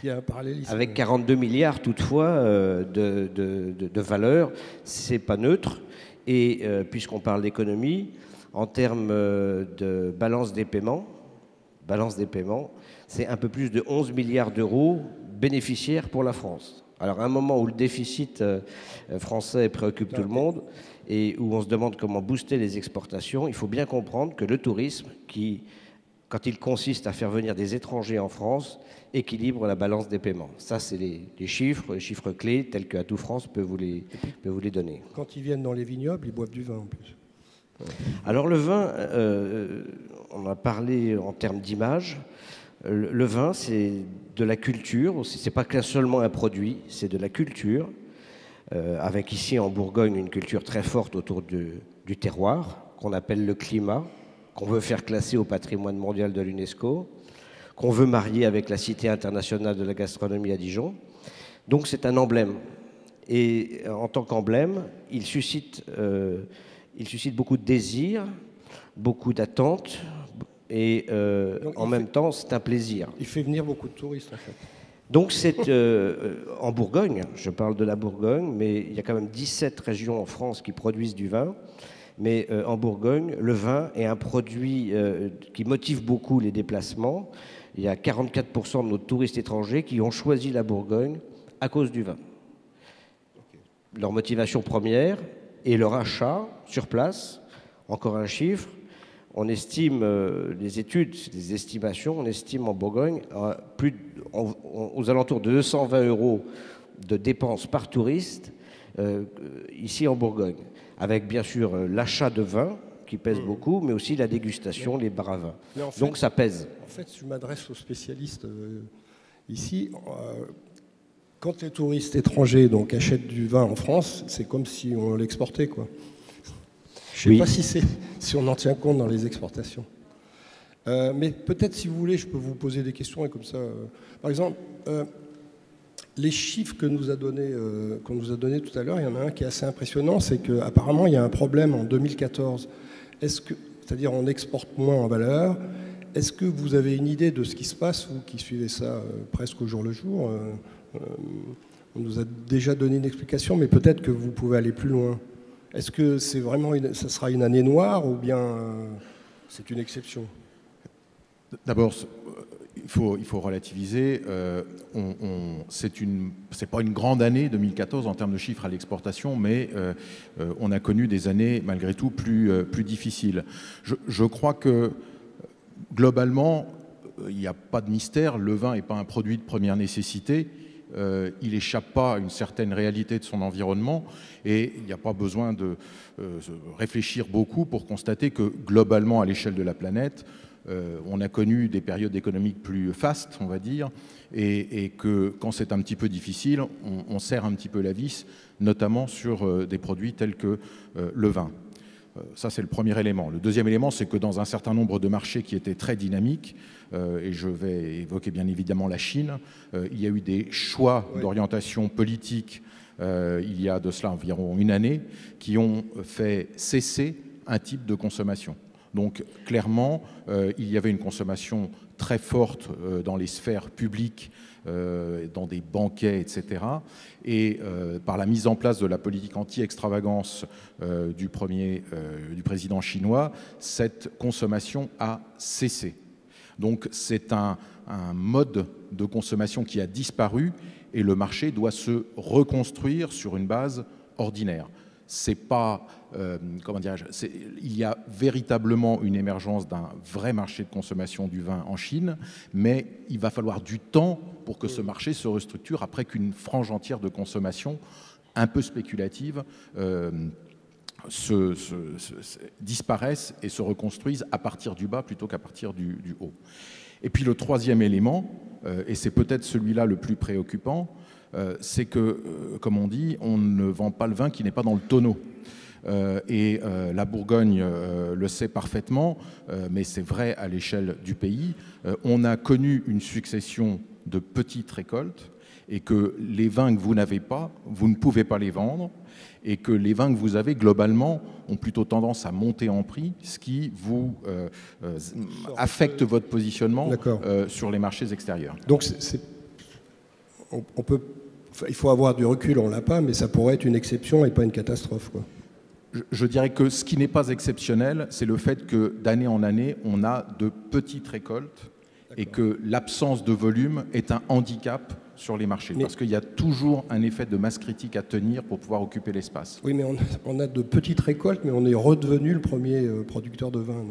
il y a un parallélisme. Avec 42 milliards toutefois de valeur, c'est pas neutre. Et puisqu'on parle d'économie, en termes de balance des paiements, c'est un peu plus de 11 milliards d'euros bénéficiaires pour la France. Alors à un moment où le déficit français préoccupe tout le monde et où on se demande comment booster les exportations, il faut bien comprendre que le tourisme, quand il consiste à faire venir des étrangers en France, équilibre la balance des paiements. Ça, c'est les chiffres clés tels que Tout France peut vous les donner. Quand ils viennent dans les vignobles, ils boivent du vin en plus. Alors le vin, on a parlé en termes d'image. Le vin, c'est de la culture. C'est pas seulement un produit, c'est de la culture. Avec ici en Bourgogne une culture très forte autour du terroir, qu'on appelle le climat, qu'on veut faire classer au patrimoine mondial de l'UNESCO, qu'on veut marier avec la Cité internationale de la gastronomie à Dijon. Donc c'est un emblème. Et en tant qu'emblème, il suscite beaucoup de désirs, beaucoup d'attentes, et en même temps, c'est un plaisir. Il fait venir beaucoup de touristes, en fait. Donc c'est en Bourgogne, je parle de la Bourgogne, mais il y a quand même 17 régions en France qui produisent du vin. Mais en Bourgogne, le vin est un produit qui motive beaucoup les déplacements. Il y a 44% de nos touristes étrangers qui ont choisi la Bourgogne à cause du vin. Leur motivation première et leur achat sur place. Encore un chiffre, on estime, les études, des estimations, on estime en Bourgogne aux alentours de 220 € de dépenses par touriste ici en Bourgogne. Avec bien sûr l'achat de vin qui pèse beaucoup, mais aussi la dégustation, les bars à vin. Donc ça pèse. En fait, je m'adresse aux spécialistes ici. Quand les touristes étrangers achètent du vin en France, c'est comme si on l'exportait, quoi. Je ne sais pas si on en tient compte dans les exportations. Mais peut-être, si vous voulez, je peux vous poser des questions et comme ça. Par exemple, les chiffres qu'on nous a donnés tout à l'heure, il y en a un qui est assez impressionnant, c'est qu'apparemment, il y a un problème en 2014. C'est-à-dire on exporte moins en valeur. Est-ce que vous avez une idée de ce qui se passe, vous qui suivez ça presque au jour le jour? On nous a déjà donné une explication, mais peut-être que vous pouvez aller plus loin. Est-ce que c'est vraiment ça sera une année noire ou bien c'est une exception? D'abord, il faut relativiser. C'est pas une grande année 2014 en termes de chiffres à l'exportation, mais on a connu des années malgré tout plus difficiles. Je crois que globalement, il n'y a pas de mystère, le vin n'est pas un produit de première nécessité. Il n'échappe pas à une certaine réalité de son environnement et il n'y a pas besoin de réfléchir beaucoup pour constater que globalement à l'échelle de la planète, on a connu des périodes économiques plus fastes, on va dire, et que quand c'est un petit peu difficile, on serre un petit peu la vis, notamment sur des produits tels que le vin. Ça, c'est le premier élément. Le deuxième élément, c'est que dans un certain nombre de marchés qui étaient très dynamiques, et je vais évoquer bien évidemment la Chine, il y a eu des choix d'orientation politique il y a de cela environ une année qui ont fait cesser un type de consommation. Donc clairement, il y avait une consommation très forte dans les sphères publiques, dans des banquets, etc. Et par la mise en place de la politique anti-extravagance du président chinois, cette consommation a cessé. Donc c'est un mode de consommation qui a disparu et le marché doit se reconstruire sur une base ordinaire. C'est pas, comment dirais-je, il y a véritablement une émergence d'un vrai marché de consommation du vin en Chine, mais il va falloir du temps pour que ce marché se restructure après qu'une frange entière de consommation un peu spéculative disparaissent et se reconstruisent à partir du bas plutôt qu'à partir du haut. Et puis le troisième élément, et c'est peut-être celui-là le plus préoccupant, c'est que, comme on dit, on ne vend pas le vin qui n'est pas dans le tonneau. Et la Bourgogne le sait parfaitement, mais c'est vrai à l'échelle du pays. On a connu une succession de petites récoltes et que les vins que vous n'avez pas, vous ne pouvez pas les vendre, et que les vins que vous avez, globalement, ont plutôt tendance à monter en prix, ce qui vous affecte votre positionnement sur les marchés extérieurs. Donc, il faut avoir du recul, on ne l'a pas, mais ça pourrait être une exception et pas une catastrophe, quoi. Je dirais que ce qui n'est pas exceptionnel, c'est le fait que d'année en année, on a de petites récoltes et que l'absence de volume est un handicap sur les marchés, parce qu'il y a toujours un effet de masse critique à tenir pour pouvoir occuper l'espace. Oui, mais on a de petites récoltes, mais on est redevenu le premier producteur de vin.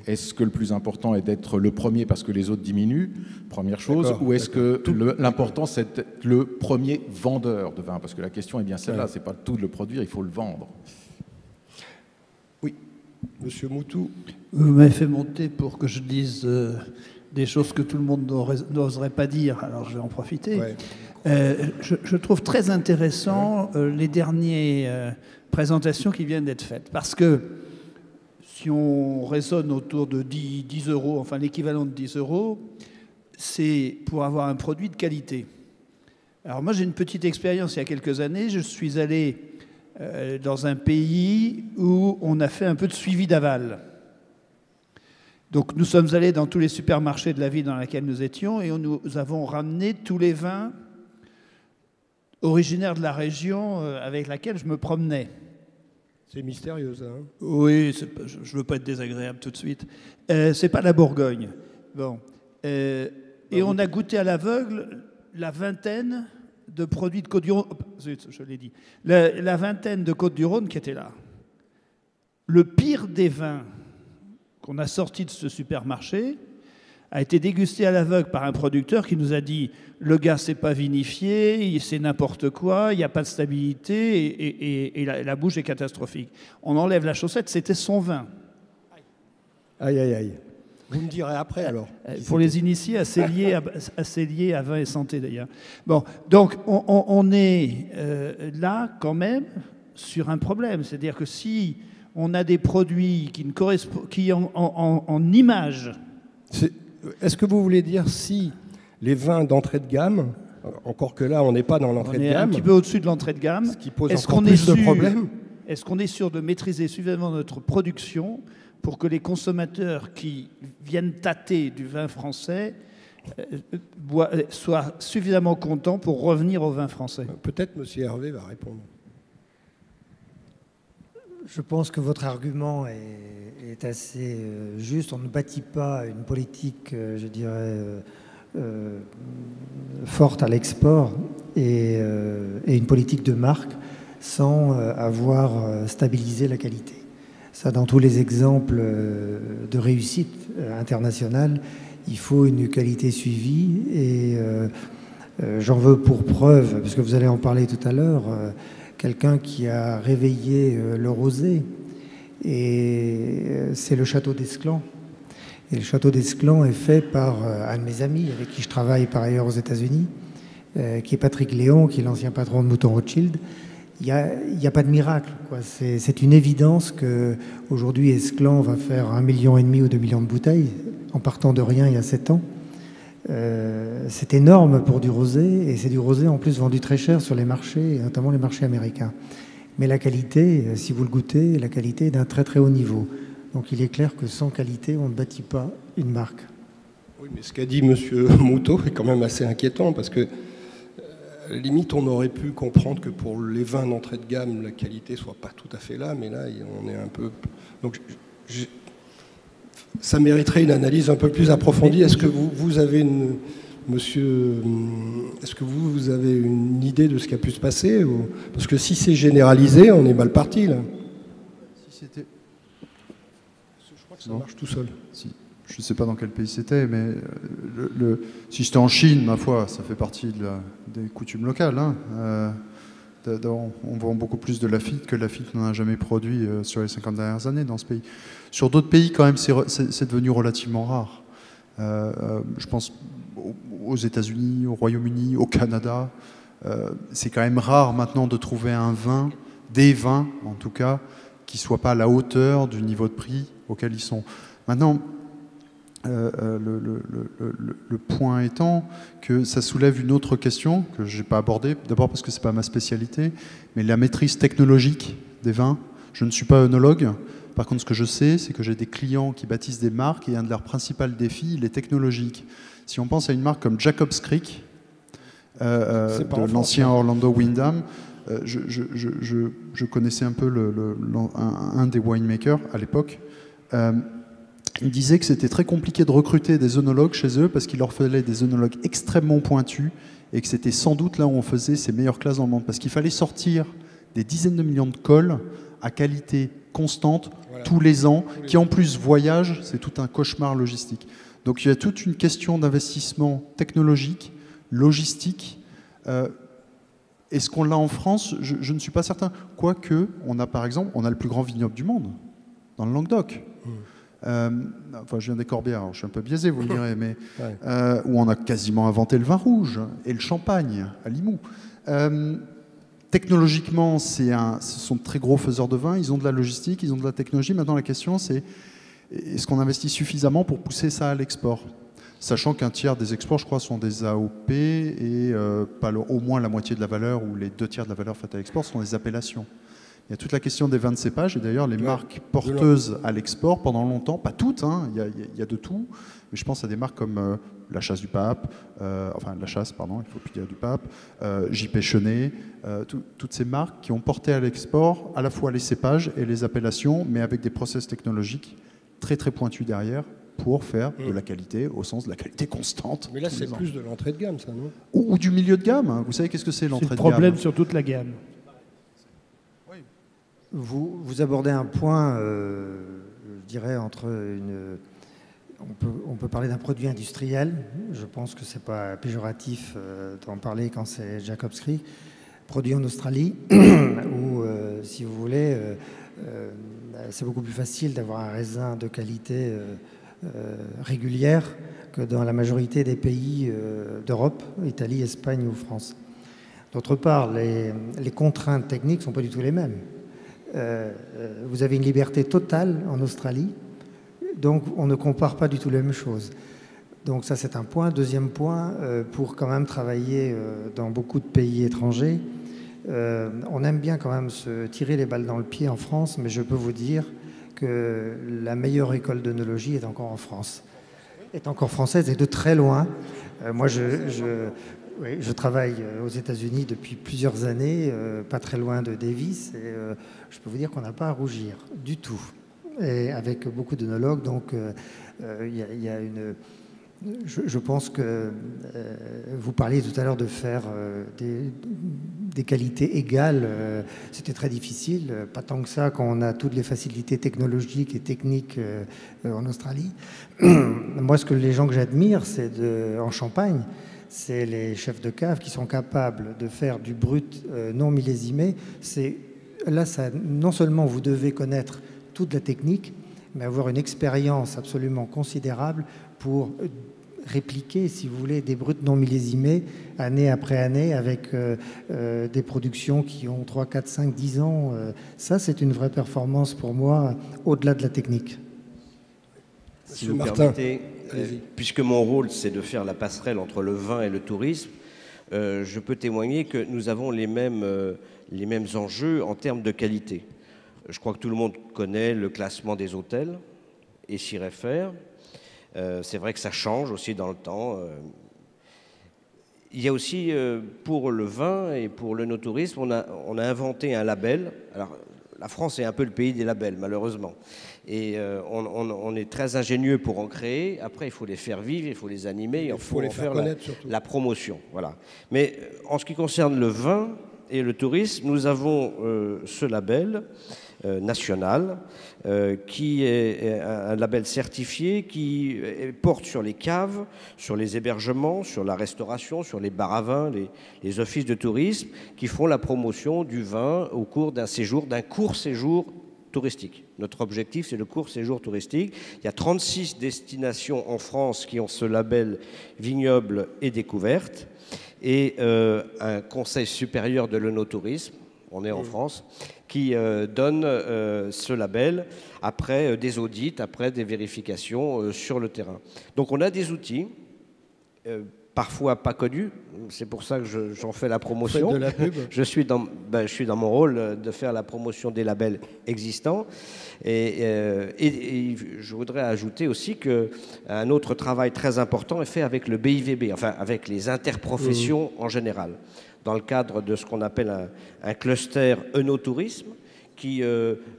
Est-ce que le plus important est d'être le premier parce que les autres diminuent, première chose, ou est-ce que l'important c'est d'être le premier vendeur de vin? Parce que la question est bien celle-là, c'est pas tout de le produire, il faut le vendre. Oui, Monsieur Moutou. Vous m'avez fait monter pour que je dise des choses que tout le monde n'oserait pas dire, alors je vais en profiter. Ouais. Je trouve très intéressant les dernières présentations qui viennent d'être faites, parce que si on raisonne autour de 10 euros, enfin l'équivalent de 10 euros, c'est pour avoir un produit de qualité. Alors moi j'ai une petite expérience il y a quelques années, je suis allé dans un pays où on a fait un peu de suivi d'aval. Donc nous sommes allés dans tous les supermarchés de la ville dans laquelle nous étions et nous avons ramené tous les vins originaires de la région avec laquelle je me promenais. C'est mystérieux, ça. Hein? Oui, je ne veux pas être désagréable tout de suite. C'est pas la Bourgogne. Bon. Et on a goûté à l'aveugle la vingtaine de produits de Côte-du-Rhône. Zut, je l'ai dit. La vingtaine de Côte-du-Rhône qui étaient là. Le pire des vins qu'on a sorti de ce supermarché a été dégusté à l'aveugle par un producteur qui nous a dit « Le gars, c'est pas vinifié, c'est n'importe quoi, il n'y a pas de stabilité et la bouche est catastrophique. » On enlève la chaussette, c'était son vin. Aïe, aïe, aïe. Vous me direz après, alors. Pour les initiés, assez liés à vin et santé, d'ailleurs. Bon, donc, on est là, quand même, sur un problème. C'est-à-dire que si on a des produits qui ne correspondent, qui en image. Est-ce que vous voulez dire si les vins d'entrée de gamme, encore que là on n'est pas dans l'entrée de gamme, un petit peu au-dessus de l'entrée de gamme, ce qui pose encore plus de problèmes. Est-ce qu'on est sûr de maîtriser suffisamment notre production pour que les consommateurs qui viennent tâter du vin français soient suffisamment contents pour revenir au vin français? Peut-être M. Hervé va répondre. Je pense que votre argument est assez juste. On ne bâtit pas une politique, je dirais, forte à l'export et une politique de marque sans avoir stabilisé la qualité. Ça, dans tous les exemples de réussite internationale, il faut une qualité suivie. Et j'en veux pour preuve, parce que vous allez en parler tout à l'heure, quelqu'un qui a réveillé le rosé, et c'est le château d'Esclans. Et le château d'Esclans est fait par un de mes amis, avec qui je travaille par ailleurs aux États-Unis, qui est Patrick Léon, qui est l'ancien patron de Mouton Rothschild. Il n'y a pas de miracle, quoi. C'est une évidence qu'aujourd'hui, Esclans va faire 1,5 million ou 2 millions de bouteilles, en partant de rien il y a 7 ans. C'est énorme pour du rosé, et c'est du rosé en plus vendu très cher sur les marchés, notamment les marchés américains. Mais la qualité, si vous le goûtez, la qualité est d'un très très haut niveau. Donc il est clair que sans qualité, on ne bâtit pas une marque. Oui, mais ce qu'a dit M. Moutot est quand même assez inquiétant, parce que limite, on aurait pu comprendre que pour les vins d'entrée de gamme, la qualité ne soit pas tout à fait là, mais là, on est un peu... Donc, ça mériterait une analyse un peu plus approfondie. Est-ce que vous avez est-ce que vous avez une idée de ce qui a pu se passer, parce que si c'est généralisé, on est mal parti, là. Si c'était... Je crois que ça marche tout seul. Si. Je ne sais pas dans quel pays c'était, mais si c'était en Chine, ma foi, ça fait partie des coutumes locales. Hein. On vend beaucoup plus de Lafite que Lafite n'en a jamais produit sur les 50 dernières années dans ce pays. Sur d'autres pays, quand même, c'est devenu relativement rare. Je pense aux États-Unis, au Royaume-Uni, au Canada. C'est quand même rare maintenant de trouver un vin, des vins en tout cas, qui ne soient pas à la hauteur du niveau de prix auquel ils sont. Maintenant, le point étant que ça soulève une autre question que je n'ai pas abordée, d'abord parce que ce n'est pas ma spécialité, mais la maîtrise technologique des vins. Je ne suis pas œnologue. Par contre, ce que je sais, c'est que j'ai des clients qui bâtissent des marques et un de leurs principaux défis, il est technologique. Si on pense à une marque comme Jacob's Creek, de l'ancien Orlando Wyndham, je connaissais un peu un des winemakers à l'époque. Il disait que c'était très compliqué de recruter des œnologues chez eux parce qu'il leur fallait des œnologues extrêmement pointus et que c'était sans doute là où on faisait ses meilleures classes dans le monde. Parce qu'il fallait sortir des dizaines de millions de cols à qualité constante tous les ans, qui en plus voyagent, c'est tout un cauchemar logistique. Donc il y a toute une question d'investissement technologique, logistique. Est-ce qu'on l'a en France? Je ne suis pas certain. Quoique, on a par exemple, on a le plus grand vignoble du monde, dans le Languedoc. Enfin, je viens des Corbières, alors je suis un peu biaisé, vous me direz, mais où on a quasiment inventé le vin rouge et le champagne à Limoux. Technologiquement, ce sont de très gros faiseurs de vin, ils ont de la logistique, ils ont de la technologie. Maintenant, la question, c'est est-ce qu'on investit suffisamment pour pousser ça à l'export? Sachant qu'un tiers des exports, je crois, sont des AOP et au moins la moitié de la valeur ou les 2 tiers de la valeur faite à l'export sont des appellations. Il y a toute la question des vins de cépage, et d'ailleurs les marques porteuses à l'export pendant longtemps, pas toutes, hein, il y a de tout, mais je pense à des marques comme La Chasse du Pape, La Chasse, pardon, il faut plus dire du Pape, J.P. Chenet, toutes ces marques qui ont porté à l'export à la fois les cépages et les appellations, mais avec des process technologiques très très pointus derrière pour faire de la qualité, au sens de la qualité constante. Mais là, c'est plus de l'entrée de gamme, ça, non? Ou du milieu de gamme, hein. Vous savez qu'est-ce que c'est l'entrée de gamme? C'est le problème sur toute la gamme. Vous abordez un point, je dirais, entre on peut parler d'un produit industriel. Je pense que ce n'est pas péjoratif d'en parler quand c'est Jacob's Creek, produit en Australie, où, si vous voulez, c'est beaucoup plus facile d'avoir un raisin de qualité régulière que dans la majorité des pays d'Europe, Italie, Espagne ou France. D'autre part, les contraintes techniques ne sont pas du tout les mêmes. Vous avez une liberté totale en Australie, donc on ne compare pas du tout les mêmes choses. Donc ça, c'est un point. Deuxième point, pour quand même travailler dans beaucoup de pays étrangers, on aime bien quand même se tirer les balles dans le pied en France, mais je peux vous dire que la meilleure école d'œnologie est encore en France, est encore française et de très loin. Moi, je travaille aux États-Unis depuis plusieurs années, pas très loin de Davis, et je peux vous dire qu'on n'a pas à rougir du tout. Et avec beaucoup d'œnologues, donc il y a Je pense que vous parliez tout à l'heure de faire des qualités égales. C'était très difficile, pas tant que ça quand on a toutes les facilités technologiques et techniques en Australie. Moi, les gens que j'admire, en Champagne, c'est les chefs de cave qui sont capables de faire du brut non millésimé. Là, non seulement vous devez connaître toute la technique, mais avoir une expérience absolument considérable pour répliquer, si vous voulez, des bruts non millésimés, année après année, avec des productions qui ont 3, 4, 5, 10 ans. Ça, c'est une vraie performance pour moi, au-delà de la technique. Si vous permettez, puisque mon rôle, c'est de faire la passerelle entre le vin et le tourisme, je peux témoigner que nous avons les mêmes enjeux en termes de qualité. Je crois que tout le monde connaît le classement des hôtels et s'y réfère. C'est vrai que ça change aussi dans le temps. Il y a aussi, pour le vin et pour le no-tourisme, on a inventé un label. Alors, la France est un peu le pays des labels, malheureusement. Et on est très ingénieux pour en créer. Après, il faut les faire vivre, il faut les animer, il faut en faire la promotion. Voilà. Mais en ce qui concerne le vin et le tourisme, nous avons ce label national qui est un label certifié qui porte sur les caves, sur les hébergements, sur la restauration, sur les bars à vin, les offices de tourisme qui font la promotion du vin au cours d'un court séjour touristique. Notre objectif, c'est le court séjour touristique. Il y a 36 destinations en France qui ont ce label vignoble et découverte et un conseil supérieur de l'œnotourisme, on est en France, qui donne ce label après des audits, après des vérifications sur le terrain. Donc on a des outils, parfois pas connus, c'est pour ça que j'en fais la promotion. De la pub. Je suis dans mon rôle de faire la promotion des labels existants. Et je voudrais ajouter aussi qu'un autre travail très important est fait avec le BIVB, enfin avec les interprofessions en général, dans le cadre de ce qu'on appelle un cluster œnotourisme, qui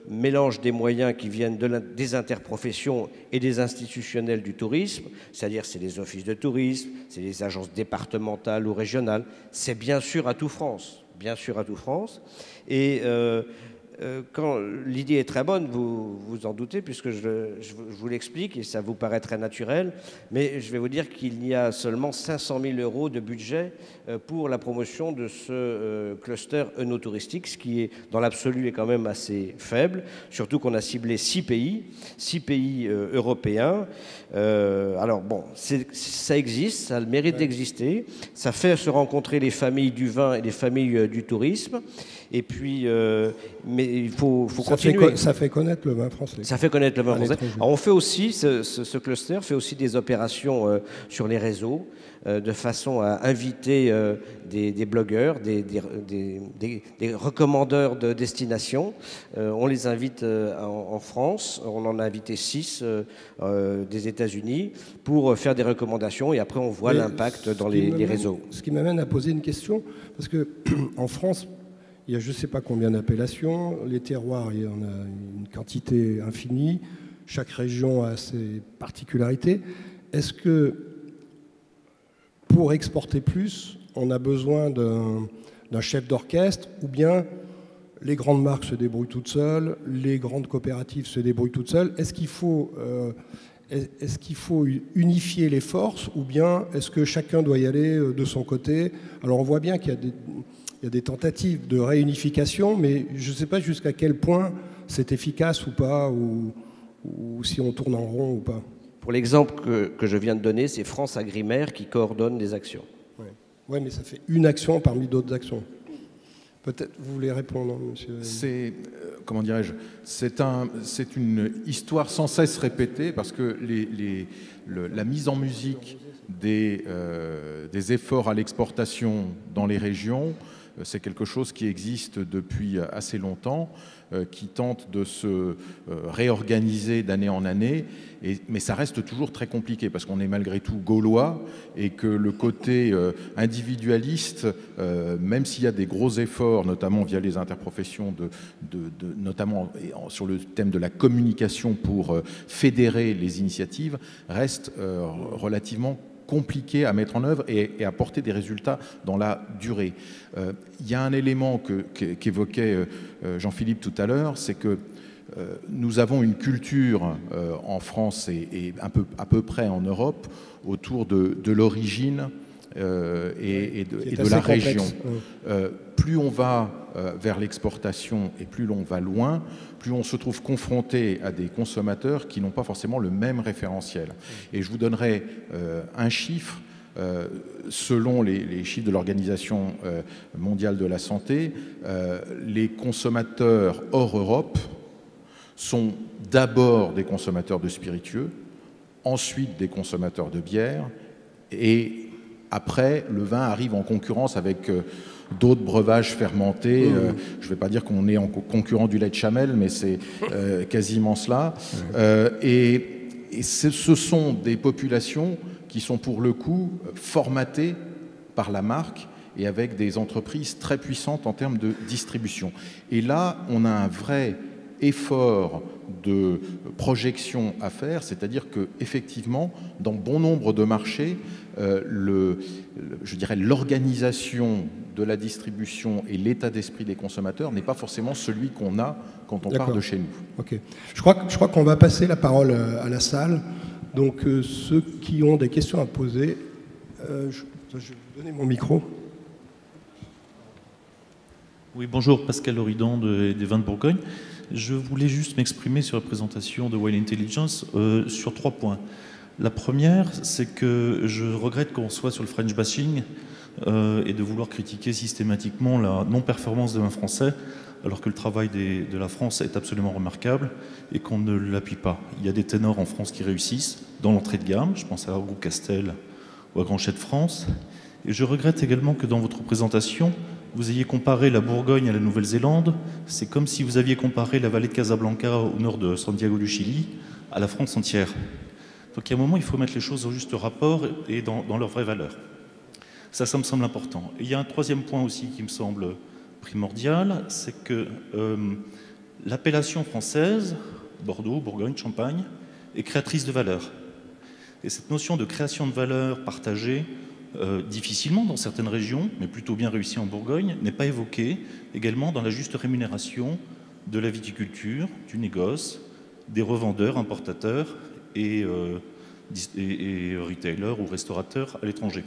mélange des moyens qui viennent des interprofessions et des institutionnels du tourisme, c'est-à-dire c'est les offices de tourisme, c'est les agences départementales ou régionales, c'est bien sûr Atout France, et quand l'idée est très bonne, vous vous en doutez, puisque je vous l'explique et ça vous paraît très naturel, mais je vais vous dire qu'il y a seulement 500 000 € de budget pour la promotion de ce cluster œnotouristique, ce qui est dans l'absolu est quand même assez faible, surtout qu'on a ciblé 6 pays européens. Alors bon, ça existe, ça a le mérite d'exister, ça fait se rencontrer les familles du vin et les familles du tourisme. Et puis, mais il faut continuer. Ça fait connaître le vin français. Ça fait connaître le vin français. Alors, on fait aussi, ce cluster fait aussi des opérations sur les réseaux, de façon à inviter des blogueurs, des recommandeurs de destinations. On les invite en France. On en a invité 6 des États-Unis pour faire des recommandations. Et après, on voit l'impact dans les réseaux. Ce qui m'amène à poser une question, parce que en France, il y a je ne sais pas combien d'appellations. Les terroirs, il y en a une quantité infinie. Chaque région a ses particularités. Est-ce que pour exporter plus, on a besoin d'un chef d'orchestre, ou bien les grandes marques se débrouillent toutes seules, les grandes coopératives se débrouillent toutes seules? Est-ce qu'il faut unifier les forces, ou bien est-ce que chacun doit y aller de son côté? Alors on voit bien qu'il y a des tentatives de réunification, mais je ne sais pas jusqu'à quel point c'est efficace ou pas, ou si on tourne en rond ou pas. Pour l'exemple que je viens de donner, c'est France Agrimaire qui coordonne les actions. Oui, mais ça fait une action parmi d'autres actions. Peut-être vous voulez répondre, monsieur. Comment dirais-je, c'est une histoire sans cesse répétée, parce que la mise en musique des efforts à l'exportation dans les régions c'est quelque chose qui existe depuis assez longtemps, qui tente de se réorganiser d'année en année, mais ça reste toujours très compliqué parce qu'on est malgré tout gaulois et que le côté individualiste, même s'il y a des gros efforts, notamment via les interprofessions, notamment sur le thème de la communication pour fédérer les initiatives, reste relativement compliqué à mettre en œuvre et à porter des résultats dans la durée. Il y a un élément qu'évoquait Jean-Philippe tout à l'heure, c'est que nous avons une culture en France et à peu près en Europe autour de l'origine et de la région. Plus on va vers l'exportation et plus l'on va loin, plus on se trouve confronté à des consommateurs qui n'ont pas forcément le même référentiel. Et je vous donnerai un chiffre. Selon les chiffres de l'Organisation mondiale de la santé, les consommateurs hors Europe sont d'abord des consommateurs de spiritueux, ensuite des consommateurs de bière, et après, le vin arrive en concurrence avec d'autres breuvages fermentés. Je ne vais pas dire qu'on est en concurrent du lait de Chamel, mais c'est quasiment cela. Et ce sont des populations qui sont pour le coup formatées par la marque et avec des entreprises très puissantes en termes de distribution. Et là, on a un vrai effort de projection à faire, c'est-à-dire qu'effectivement, dans bon nombre de marchés, je dirais l'organisation de la distribution et l'état d'esprit des consommateurs n'est pas forcément celui qu'on a quand on part de chez nous. Ok. Je crois qu'on va passer la parole à la salle. Donc ceux qui ont des questions à poser, je vais vous donner mon micro. Oui, bonjour, Pascal Oridan des Vins de Bourgogne. Je voulais juste m'exprimer sur la présentation de Wine Intelligence sur 3 points. La première, c'est que je regrette qu'on soit sur le French bashing et de vouloir critiquer systématiquement la non-performance des vins français, alors que le travail de la France est absolument remarquable et qu'on ne l'appuie pas. Il y a des ténors en France qui réussissent dans l'entrée de gamme, je pense à Gros Castel ou à Grand Chet de France. Et je regrette également que dans votre présentation, vous ayez comparé la Bourgogne à la Nouvelle-Zélande. C'est comme si vous aviez comparé la vallée de Casablanca au nord de Santiago du Chili à la France entière. Donc il y a un moment, il faut mettre les choses au juste rapport et dans leur vraie valeur. Ça me semble important. Et il y a un troisième point aussi qui me semble primordial, c'est que l'appellation française, Bordeaux, Bourgogne, Champagne, est créatrice de valeur. Et cette notion de création de valeur partagée, difficilement dans certaines régions, mais plutôt bien réussie en Bourgogne, n'est pas évoquée également dans la juste rémunération de la viticulture, du négoce, des revendeurs, importateurs et retailers ou restaurateurs à l'étranger.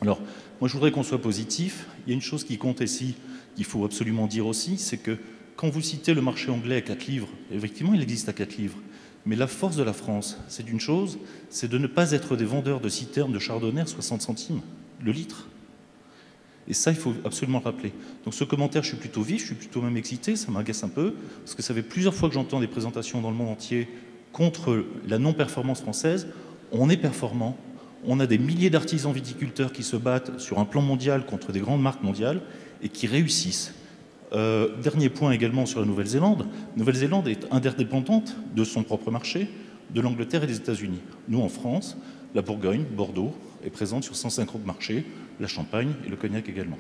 Alors, moi je voudrais qu'on soit positif. Il y a une chose qui compte ici, qu'il faut absolument dire aussi, c'est que quand vous citez le marché anglais à 4 livres, effectivement il existe à 4 livres, mais la force de la France, c'est une chose, c'est de ne pas être des vendeurs de citernes de chardonnay à 60 centimes le litre. Et ça, il faut absolument le rappeler. Donc ce commentaire, je suis plutôt vif, je suis plutôt même excité, ça m'agace un peu, parce que ça fait plusieurs fois que j'entends des présentations dans le monde entier contre la non-performance française. On est performant, on a des milliers d'artisans viticulteurs qui se battent sur un plan mondial contre des grandes marques mondiales et qui réussissent. Dernier point également sur la Nouvelle-Zélande. Nouvelle-Zélande est indépendante de son propre marché, de l'Angleterre et des États-Unis. Nous, en France, la Bourgogne, Bordeaux, est présente sur 150 marchés, la Champagne et le Cognac également.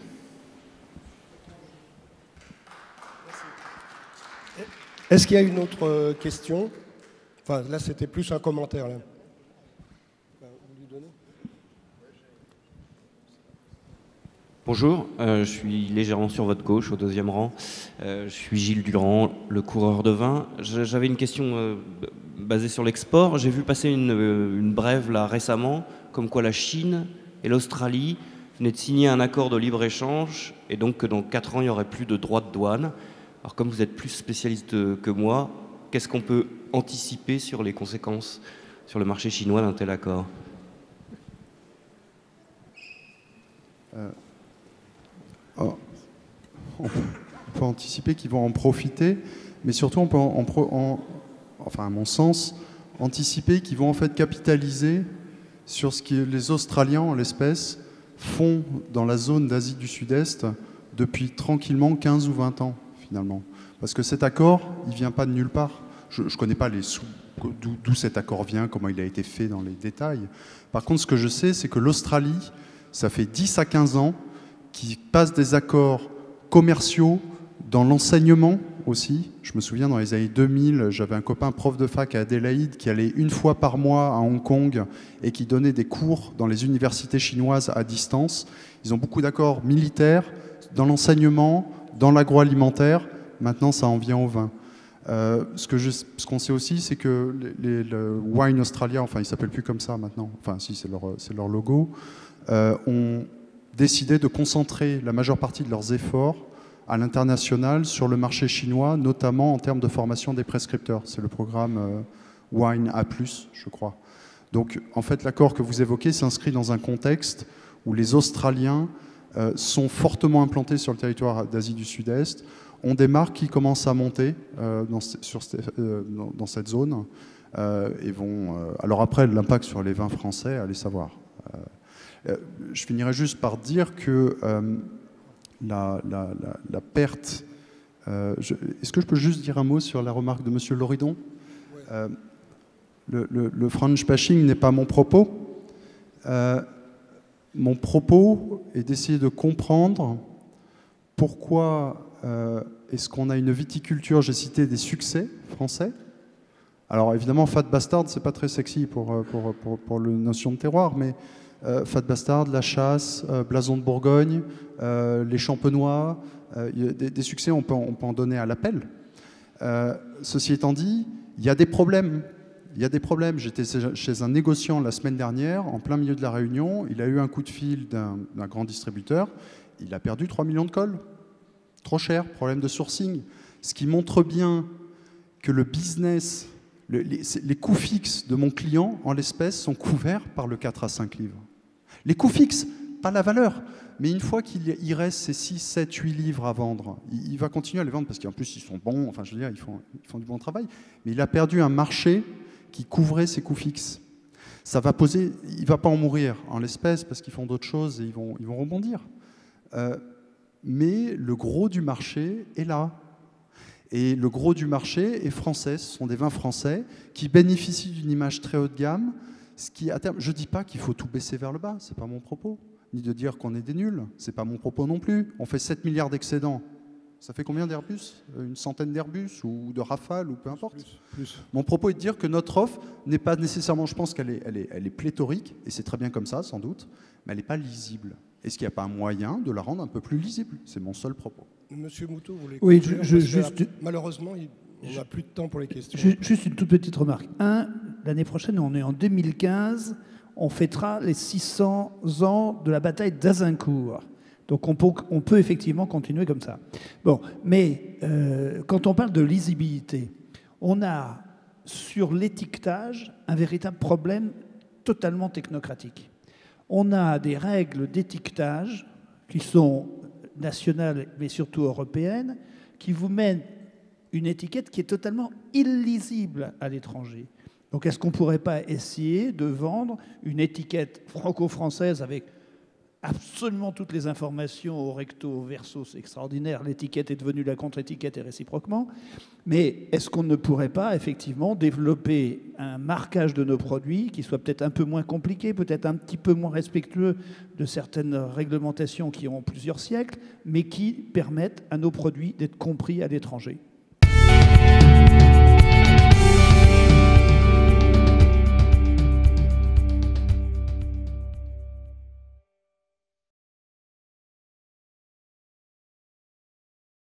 Est-ce qu'il y a une autre question? Enfin, là, c'était plus un commentaire. Là. Bonjour, je suis légèrement sur votre gauche, au 2e rang. Je suis Gilles Durand, le coureur de vin. J'avais une question basée sur l'export. J'ai vu passer une brève là récemment, comme quoi la Chine et l'Australie venaient de signer un accord de libre-échange et donc que dans 4 ans, il n'y aurait plus de droits de douane. Alors comme vous êtes plus spécialiste que moi, qu'est-ce qu'on peut anticiper sur les conséquences sur le marché chinois d'un tel accord? On peut anticiper qu'ils vont en profiter, mais surtout on peut, enfin à mon sens, anticiper qu'ils vont en fait capitaliser sur ce que les Australiens, en l'espèce, font dans la zone d'Asie du Sud-Est depuis tranquillement 15 ou 20 ans, finalement. Parce que cet accord, il ne vient pas de nulle part. Je ne connais pas d'où cet accord vient, comment il a été fait dans les détails. Par contre, ce que je sais, c'est que l'Australie, ça fait 10 à 15 ans qu'ils passent des accords commerciaux dans l'enseignement aussi. Je me souviens, dans les années 2000, j'avais un copain prof de fac à Adélaïde qui allait une fois par mois à Hong Kong et qui donnait des cours dans les universités chinoises à distance. Ils ont beaucoup d'accords militaires dans l'enseignement, dans l'agroalimentaire. Maintenant, ça en vient au vin. Ce qu'on sait aussi, c'est que le Wine Australia, enfin, ils ne s'appellent plus comme ça maintenant, enfin, si, c'est leur logo, ont décidé de concentrer la majeure partie de leurs efforts à l'international sur le marché chinois, notamment en termes de formation des prescripteurs. C'est le programme Wine A+, je crois. Donc, en fait, l'accord que vous évoquez s'inscrit dans un contexte où les Australiens sont fortement implantés sur le territoire d'Asie du Sud-Est, ont des marques qui commencent à monter dans cette zone et vont... alors après, l'impact sur les vins français, allez savoir. Je finirai juste par dire que la perte... Est-ce que je peux juste dire un mot sur la remarque de M. Loridon? Le French bashing n'est pas mon propos. Mon propos est d'essayer de comprendre pourquoi est-ce qu'on a une viticulture, j'ai cité des succès français. Alors évidemment, Fat Bastard, c'est pas très sexy pour la notion de terroir, mais Fat Bastard, La Chasse, Blason de Bourgogne, les Champenois, des succès, on peut en donner à l'appel. Ceci étant dit, il y a des problèmes. Il y a des problèmes. J'étais chez un négociant la semaine dernière, en plein milieu de la réunion. Il a eu un coup de fil d'un grand distributeur. Il a perdu 3 millions de cols. Trop cher, problème de sourcing. Ce qui montre bien que le business, les coûts fixes de mon client, en l'espèce, sont couverts par le 4 à 5 livres. Les coûts fixes, pas la valeur. Mais une fois qu'il reste ces 6, 7, 8 livres à vendre, il va continuer à les vendre parce qu'en plus, ils sont bons. Enfin, je veux dire, ils font du bon travail. Mais il a perdu un marché qui couvrait ses coûts fixes. Ça va poser... Il ne va pas en mourir en l'espèce parce qu'ils font d'autres choses et ils vont rebondir. Mais le gros du marché est là. Et le gros du marché est français. Ce sont des vins français qui bénéficient d'une image très haut de gamme. Ce qui, à terme, je ne dis pas qu'il faut tout baisser vers le bas, ce n'est pas mon propos. Ni de dire qu'on est des nuls, ce n'est pas mon propos non plus. On fait 7 milliards d'excédents. Ça fait combien d'Airbus? Une centaine d'Airbus ou de Rafale ou peu importe. Plus. Mon propos est de dire que notre offre n'est pas nécessairement, je pense qu'elle est pléthorique, et c'est très bien comme ça, sans doute, mais elle n'est pas lisible. Est-ce qu'il n'y a pas un moyen de la rendre un peu plus lisible? C'est mon seul propos. Monsieur Moutot, vous voulez... Oui, malheureusement, on n'a plus de temps pour les questions. Juste une toute petite remarque. L'année prochaine, on est en 2015, on fêtera les 600 ans de la bataille d'Azincourt. Donc on peut effectivement continuer comme ça. Bon, mais quand on parle de lisibilité, on a sur l'étiquetage un véritable problème totalement technocratique. On a des règles d'étiquetage qui sont nationales mais surtout européennes, qui vous mènent une étiquette qui est totalement illisible à l'étranger. Donc est-ce qu'on ne pourrait pas essayer de vendre une étiquette franco-française avec absolument toutes les informations au recto, au verso, c'est extraordinaire, l'étiquette est devenue la contre-étiquette et réciproquement, mais est-ce qu'on ne pourrait pas effectivement développer un marquage de nos produits qui soit peut-être un peu moins compliqué, peut-être un petit peu moins respectueux de certaines réglementations qui ont plusieurs siècles, mais qui permettent à nos produits d'être compris à l'étranger?